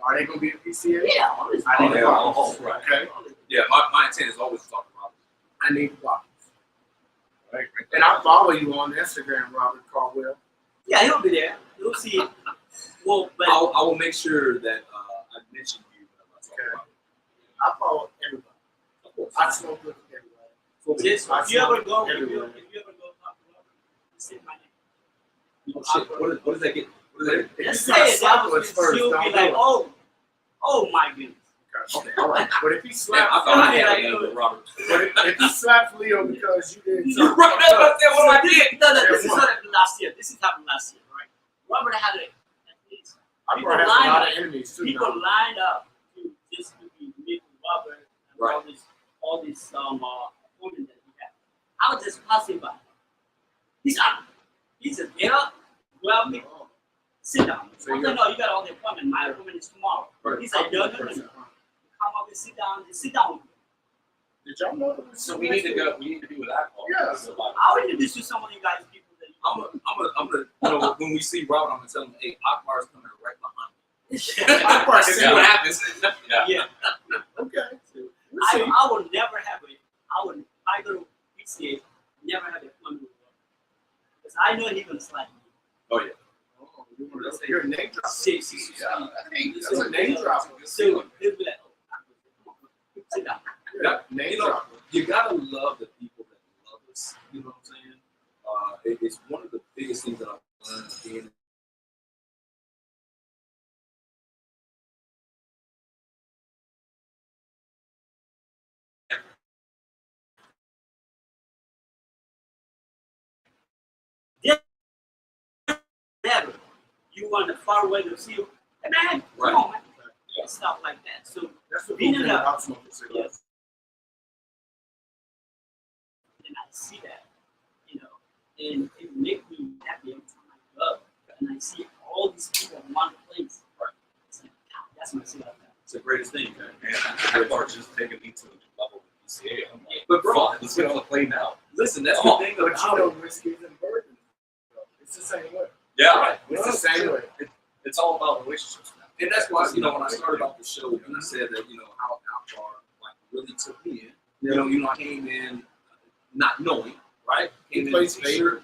Are they going to be a PCA? yeah, always. I need yeah. the box. Oh, right. Okay. Yeah, my intent is always to talk about it. I need the box. Right. And I follow you on Instagram, Robert Caldwell. Yeah, he'll be there. You'll see it. Well, but I will make sure that I mention you when I talk about it. I follow everybody. Of course. I smoke with everybody. just I if you ever smoke go, everywhere. if you ever go talk to Robert, just say my name. Oh shit! What does that get? What does that get? If Just you say got it. That was slappers first, she'll don't be do like, it. oh my goodness. Okay, all right. But if he Damn, slaps, I thought I Yeah, had a yeah. name with Robert. but if he slaps Leo because you didn't, You're talk right, about that's that, what I did. No, this Yeah, is what? what happened last year. This is happened last year, right? Robert had at least I people probably have a line lot up. of enemies too. People Now. lined up to just to be meet with Robert and Right. all these appointments that he had. I was just passing by. He's up. He said, get up, grab me, sit down. So I'm you're- like, no, you got all the appointment. My appointment is tomorrow. Right. He said, no. Come up and sit down. Just sit down. Did y'all know that? So we need to go. We need to be with alcohol. Yeah. I'll introduce you to some of you guys, people that you I'm gonna, you know, when we see Robert, I'm gonna tell him, hey, Akbar's coming right behind me. Akbar See said- what happens. Yeah. yeah. Okay. We'll see. I will never have it. If I go to PCA, never have an appointment with him. Because I know he's gonna slap me. Oh yeah. Oh, you're a name dropper. Six. Yeah. That's a name dropper. So he'll be like, oh, come on, sit down. Yeah, name You know, dropper. you gotta love the people that love us. You know what I'm saying? It's one of the biggest things that I've learned being. Never. You want to far away to see you. Hey man, Right. come on, man. And stuff like that. So That's the Being cool in thing a- about smoking cigars. yes. And I see that, you know, and it makes me happy every time I go. And I see all these people in one place. Right. It's like, wow, that's my cigar. It's the greatest thing, man. And Akbar just taking me to a new level with PCA. I'm like, But bro, let's get on the plane now. listen, that's Oh, the thing But you about know, it. whiskeys and bourbon. It's It's the same way. Yeah. It's the same way. It's all about relationships now. And that's why, you know, when I started off the show, and I said that, you know, how Akbar like really took me in. You know, I came in not knowing, right? Came in t-shirt,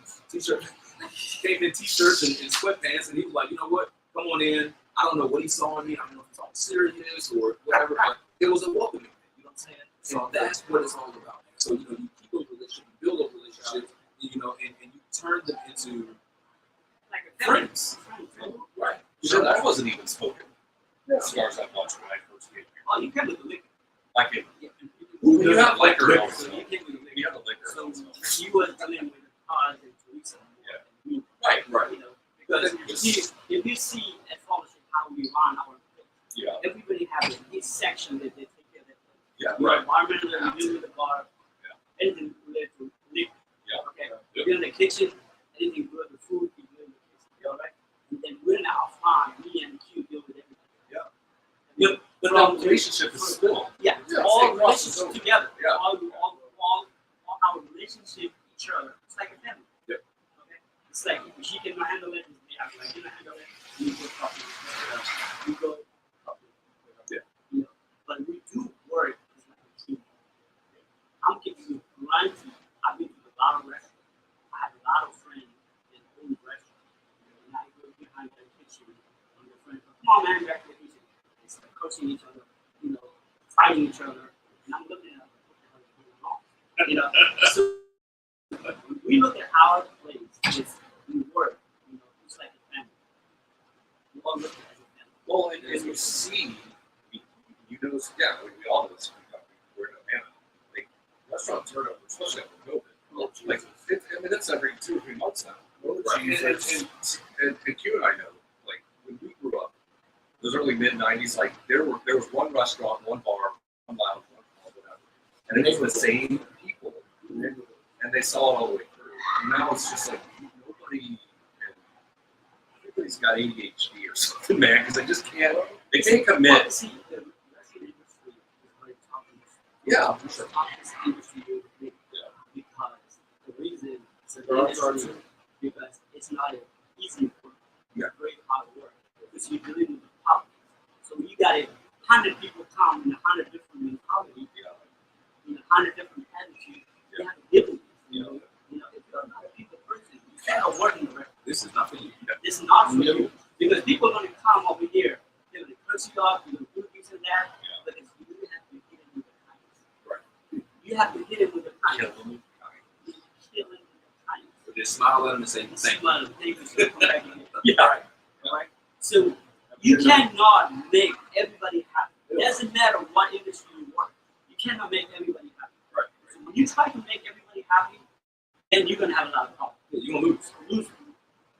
came in t-shirts and sweatpants, and he was like, you know what? Come on in. I don't know what he saw in me. I don't know if he thought serious or whatever, but it was a welcoming thing. You know what I'm saying? So that's what it's all about. So, you know, you keep those relationships, you build those relationships, you know, and you turn them into Like a family. friends. Friend. Right. So that wasn't even spoken as far as that much when I first came here. Oh, you came with the liquor. I came. Yeah. You have liquor. So you came with the liquor. You have a liquor. So you were dealing with Akbar and Theresa. Yeah. Me. Right. You know, because if you see at Fellaship how we run our place, Yeah. everybody has a section that they take care of. Yeah. You know, Right. environmental, we deal with the bar, anything related to liquor. Yeah. Okay. Yeah. We're in the kitchen, anything related to food, we deal with the kitchen. All right. And then we're in our farm, me and Q deal with everything. Yeah. Yeah. But that relationship is still. Yeah, Yeah, all stay relationships close. together. Yeah. All our relationship with each other. It's like a family. Yeah. Okay. It's like if she can handle it, I can handle it. We go talk to each other. We go talk to each other. Yeah. You know, but we do work as like a team. I'm keeping you blind to you. I've been to a lot of restaurants. I have a lot of friends in own restaurants. And I go behind the kitchen and the friends go, come on man, back to the kitchen. It's like coaching each other, you know, fighting each other. And I'm looking at what the hell is going on. You know, so when we look at our place, it's we work, you know, it's like a family. We all look at it as a family. Well, and you see, you know, yeah, we all know this. We're in Atlanta. Like, restaurant turnover, especially after COVID. Like, I mean, that's every 2 or 3 months now. Right. And Q and I know, like, when we grew up, those early mid-90s, like, there was one restaurant, one bar, one lounge, one club, whatever. And it was the same people. And they saw it all the way through. And now it's just like, everybody's got ADHD or something, man, because they can't commit. See, the restaurant industry is very tough industry. Yeah. It's the toughest industry to make because the reason it's an Right. industry because it's not an easy work. Yeah. It's very hard work because you're dealing with the public. So you got 100 people come in 100 different mentalities, in 100 different attitudes. You have to deal with this. You know, if you're not a people person, you cannot work in the restaurant. This is not for you. This is not for you because people are going to come over here. They're going to curse you off. You're going to do this and that. But it's, you have to hit it with the kindness. Right. You have to hit it with the kindness. Kill them. Kill it with the kindness. But just smile at them and say thank you. Smile and thank you for coming back again. Yeah. All right. So you cannot make everybody happy. It doesn't matter what industry you work. You cannot make everybody happy. Right. So when you try to make everybody happy, then you're going to have a lot of problems. You're going to lose.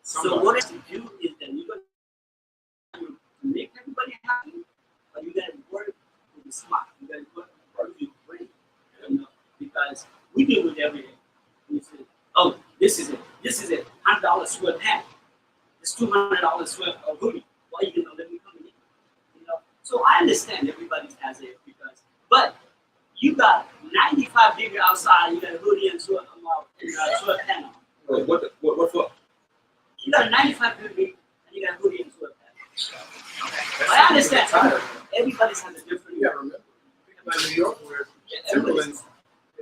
So what you do is that you're going to make everybody happy, but you got to work with the smart. You got to work with your brain, you know, because we deal with everything. We say, oh, this is it. This is it. $100 sweat hat. It's $200 sweat of hoodie. Why are you going to let me come in? You know. So I understand everybody has it because, but you got 95 degrees outside. You got a hoodie and sweat hat on. What for? You got a 95 degree and you got a hoodie and sweatpants. But I understand everybody's has a different. You gotta remember, in New York, where Everybody's,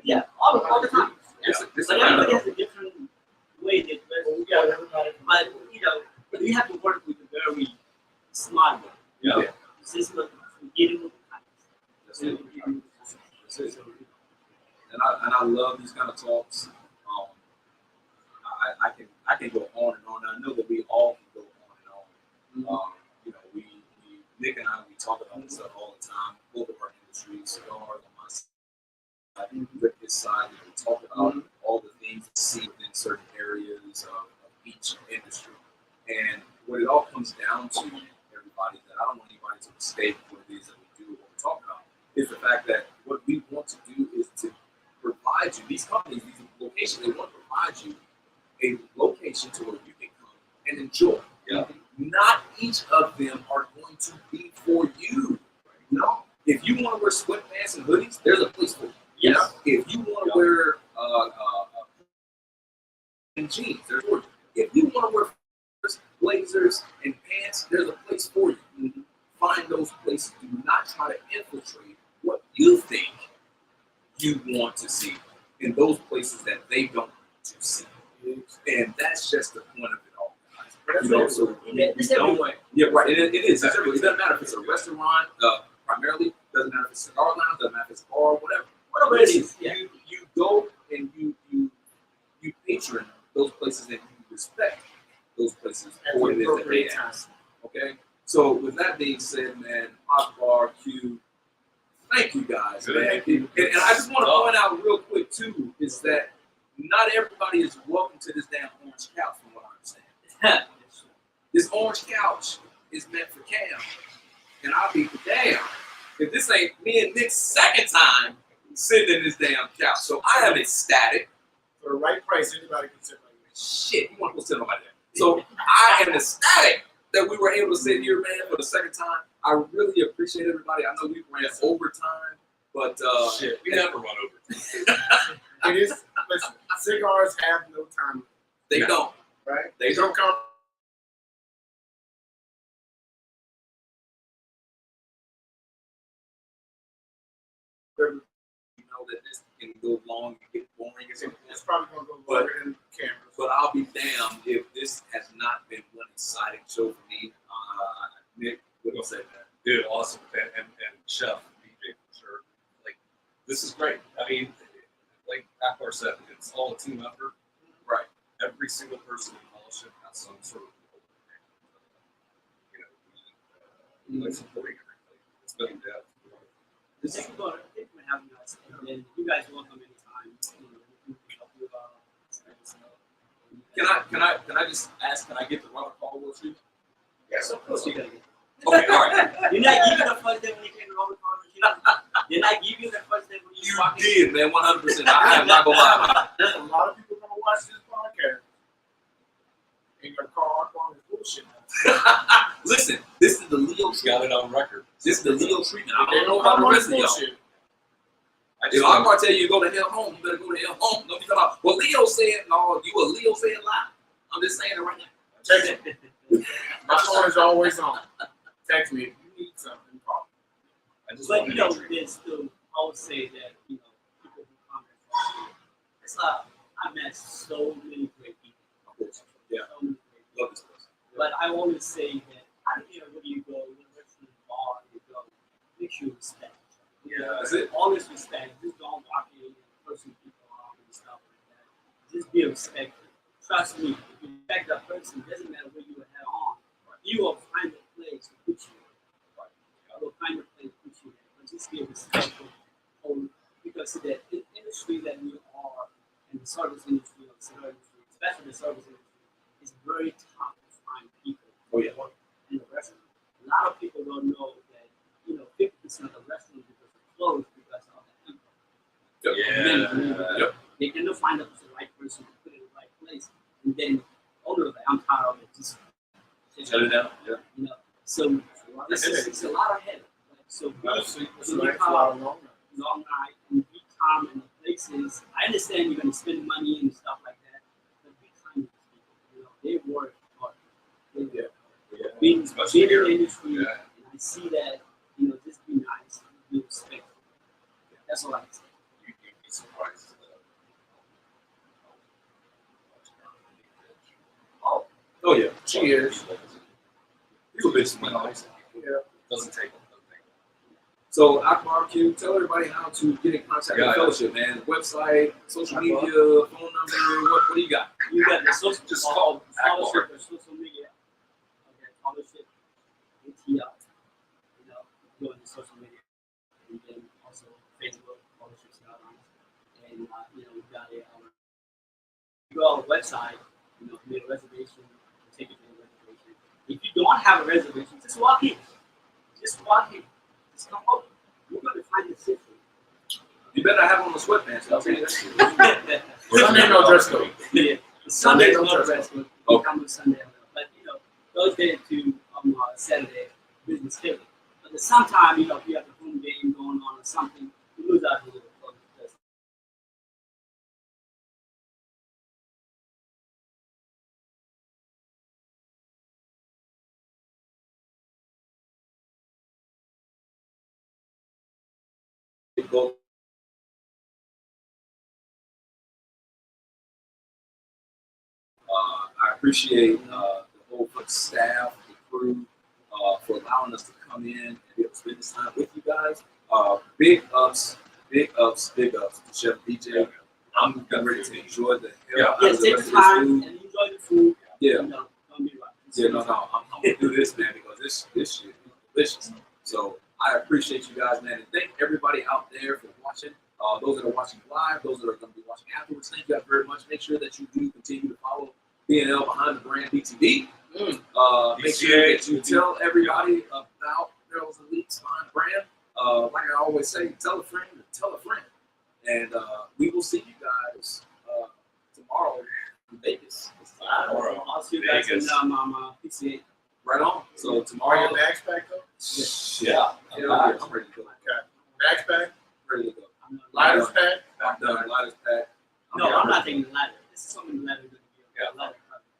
yeah, all the time. This But everybody has a different way they dress. we got everybody. But you know, but you have to work with a very smart way. Yeah. This is what getting with That's the it. kindness. That's it. And I love these kind of talks. I can go on and on. I know that we all can go on and on. You know, we Nick and I, we talk about this stuff all the time. Both of our industries, cigars on my side, Rick his side. We talk about all the things we see within certain areas of each industry. And what it all comes down to, everybody, that I don't want anybody to mistake what it is that we do, what we talk about, is the fact that what we want to do is to provide you, these companies, these locations, they want to provide you a location to where you can come and enjoy. Yeah. Not each of them are going to be for you. No. If you want to wear sweatpants and hoodies, there's a place for you. Yes. If you want to wear and jeans, there's for you. If you want to wear blazers and pants, there's a place for you. Find those places. Do not try to infiltrate what you think you want to see in those places that they don't want to see. And that's just the point of it all, guys. You know, so It's everywhere. yeah, right. It is. It's everywhere. It doesn't matter if it's a restaurant, primarily. It doesn't matter if it's a cigar lounge. Doesn't matter if it's a bar, whatever. Whatever it is. Yeah. You go and you patron those places and you respect those places for what it is that they have. Okay. So with that being said, man, Akbar Q, thank you guys, man. And I just want to point out real quick too is that not everybody is welcome to this damn orange couch, from what I understand. This orange couch is meant for Cam, and I'll be damn if this ain't me and Nick's second time sitting in this damn couch. So I am ecstatic. For the right price, anybody can sit like this. Shit, you want to go sit on my damn. So I am ecstatic that we were able to sit here, man, for the second time. I really appreciate everybody. I know we ran overtime, but Shit, we never run over. It is, listen, cigars have no time, they don't. right? They don't come. You know that this can go long and get boring. It's probably going to go longer than cameras. But I'll be damned if this has not been one exciting show for me. Nick, what do you say, man? Dude, awesome. And Chef, DJ, for sure. Like, this is great. I mean, like Akbar said, it's all a team effort. Right. Every single person in Fellowship has some sort of, we like supporting everything. It's been in depth. Thank you for having us. And you guys are welcome anytime. We can help you Can I just ask? Can I get the rubber call with you? Yes, of course you gotta get it. Okay, all right. You're not giving the first day when you came to Robert College. You're not giving the first day when you You walk in. did, man. 100%. I am not gonna lie. There's a lot of people going to watch this podcast. And your car on is bullshit. Listen, this is the Leo He's got treatment. it on record. This is the Leo treatment. I They don't know don't about come the on rest this of y'all. bullshit. I If just Akbar tell you to go to hell home, you better go to hell home. Don't be talking about, well, Leo said, no, you a Leo saying lie. I'm just saying it right now. Text me. My phone is always on. Text me if you need something. Call. I just But want you to know, know. there's still, I would say that, people who comment, it's like, I met so many great people. Of course. Yeah. So many great people. Love this place. But I always say that I don't care where you go, what restaurant, bar you go, make sure you respect. Yeah, that's it. Always respect. Just don't walk in and person people off and stuff like that. Just be respectful. Trust me, if you respect that person, it doesn't matter where you will head on. You will find a place to put you in. You will find a place to put you in. But just be respectful. Because the industry that we are, and the service industry, or the cigar industry, especially the service industry, is very tough to find people Oh, yeah. in the restaurant. A lot of people don't know that, 50% of the restaurants are closed because of the empire. Yeah. They cannot find out the right person to put in the right place. And then owner of the empire of it just Shut it down. Yeah. So it's a lot of headache. So It's like a lot of long nights. long night and be calm in the places. I understand you're gonna spend money and stuff like that, but be kind to people. They work hard. They work hard. Being Especially in the here. industry, Yeah. and I see that, just be nice, be respectful. That's all I can say. You'd be surprised. Oh, yeah. Cheers. You a bitch, man. Yeah. Doesn't take them. So, Akbar Q, tell everybody how to get in contact Yeah, with yeah. Fellowship, man. Website, social Akbar. media, phone number, what do you got? You got the social, Just call Fellowship or social media. Okay, Fellowship ATL. Go into social media, and then also Facebook, Fellowship Skylines, and we've got you go on the website, make a reservation, take it to the reservation. If you don't have a reservation, just walk in. Just walk in. Just come over. You're gonna find the seat for you. You better have on the sweatpants. I'll tell you that. Sunday no dress code. Yeah. Sunday is no not dress dress code. Okay. You come on Sunday, but Thursday to Saturday business day. But at some time, if you have a home game going on or something, you lose out a little. go. I appreciate the whole staff, the crew, for allowing us to come in and be able to spend this time with you guys. Big ups, big ups, big ups to Chef DJ. I'm getting ready to enjoy the hell out Yeah, of the take rest the of this time food. and enjoy the food. Yeah. You know, don't be right. Yeah, no, I'm gonna do this, man, because this shit is delicious. So I appreciate you guys, man, and thank everybody out there for watching. Those that are watching live, those that are going to be watching afterwards, thank you guys very much. Make sure that you do continue to follow BNL Behind the Brand BTV. Make sure that you tell everybody about Girls and Leaks Behind the Brand. Like I always say, tell a friend to tell a friend. And we will see you guys tomorrow in Vegas. I'll see you guys in PCA. Right on. So Are tomorrow. your bags back though? Yeah. I'm ready to go. Bags back? Ready to go. Lighters pack? I'm done. Lighters pack. No, I'm not taking the ladder. This is something the ladder is going to be. Yeah. Ladder.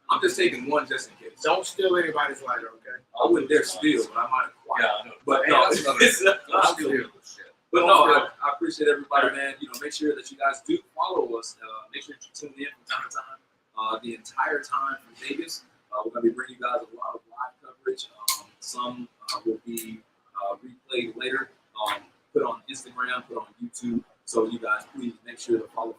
I'm just taking one just in case. Don't steal anybody's lighter, okay? I wouldn't dare steal, but I might acquire. Yeah, I know. But Hey, no, that's another- it's not I'll steal. steal. But no, I appreciate everybody, man. You know, make sure that you guys do follow us. Make sure that you tune in from time to time. The entire time from Vegas, we're going to be bringing you guys a lot of live coverage. Some will be replayed later, put on Instagram, put on YouTube. So you guys, please make sure to follow.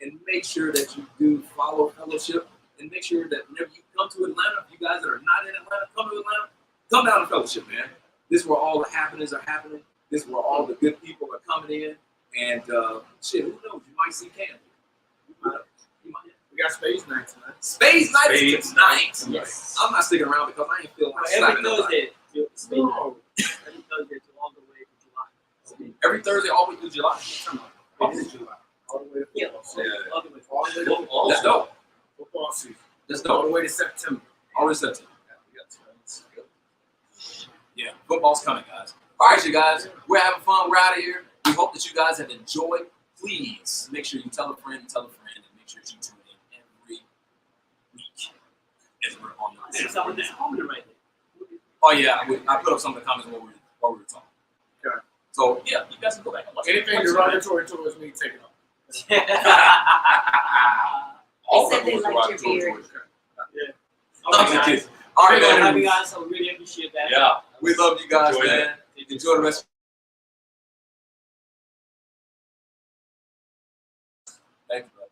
And make sure that you do follow Fellowship. And make sure that whenever you come to Atlanta, you guys that are not in Atlanta, come to Atlanta, come down to Fellowship, man. This is where all the happenings are happening. This is where all the good people are coming in. And shit, who knows? You might see Cam. You might. We got space night tonight. Space night is Space tonight. Yes. I'm not sticking around because I ain't feeling like Every slapping nobody. Thursday, every No. Thursday to all the way to July. Every Thursday, all the way through July. It is July. All the way to Yeah, football season. all the way. All the way to football. That's dope. Football season. That's All the dope. way to September. Always September. Yeah, football's coming, guys. All right, you guys. We're having fun. We're out of here. We hope that you guys have enjoyed. Please make sure you tell a friend, and make sure you tune in every week as we're on the There's someone that's home right there. Oh yeah, I put up some of the comments while we were talking. Okay. So yeah, you guys can go back and watch it. Anything derogatory towards me, take it off. All They said of they them was liked your derogatory beard. towards me. Okay, I'm guys. just kidding. All right, Thank you for having man. us. I really appreciate that. Yeah. We love you guys, Enjoy man. Enjoy the rest. Thank you, brother.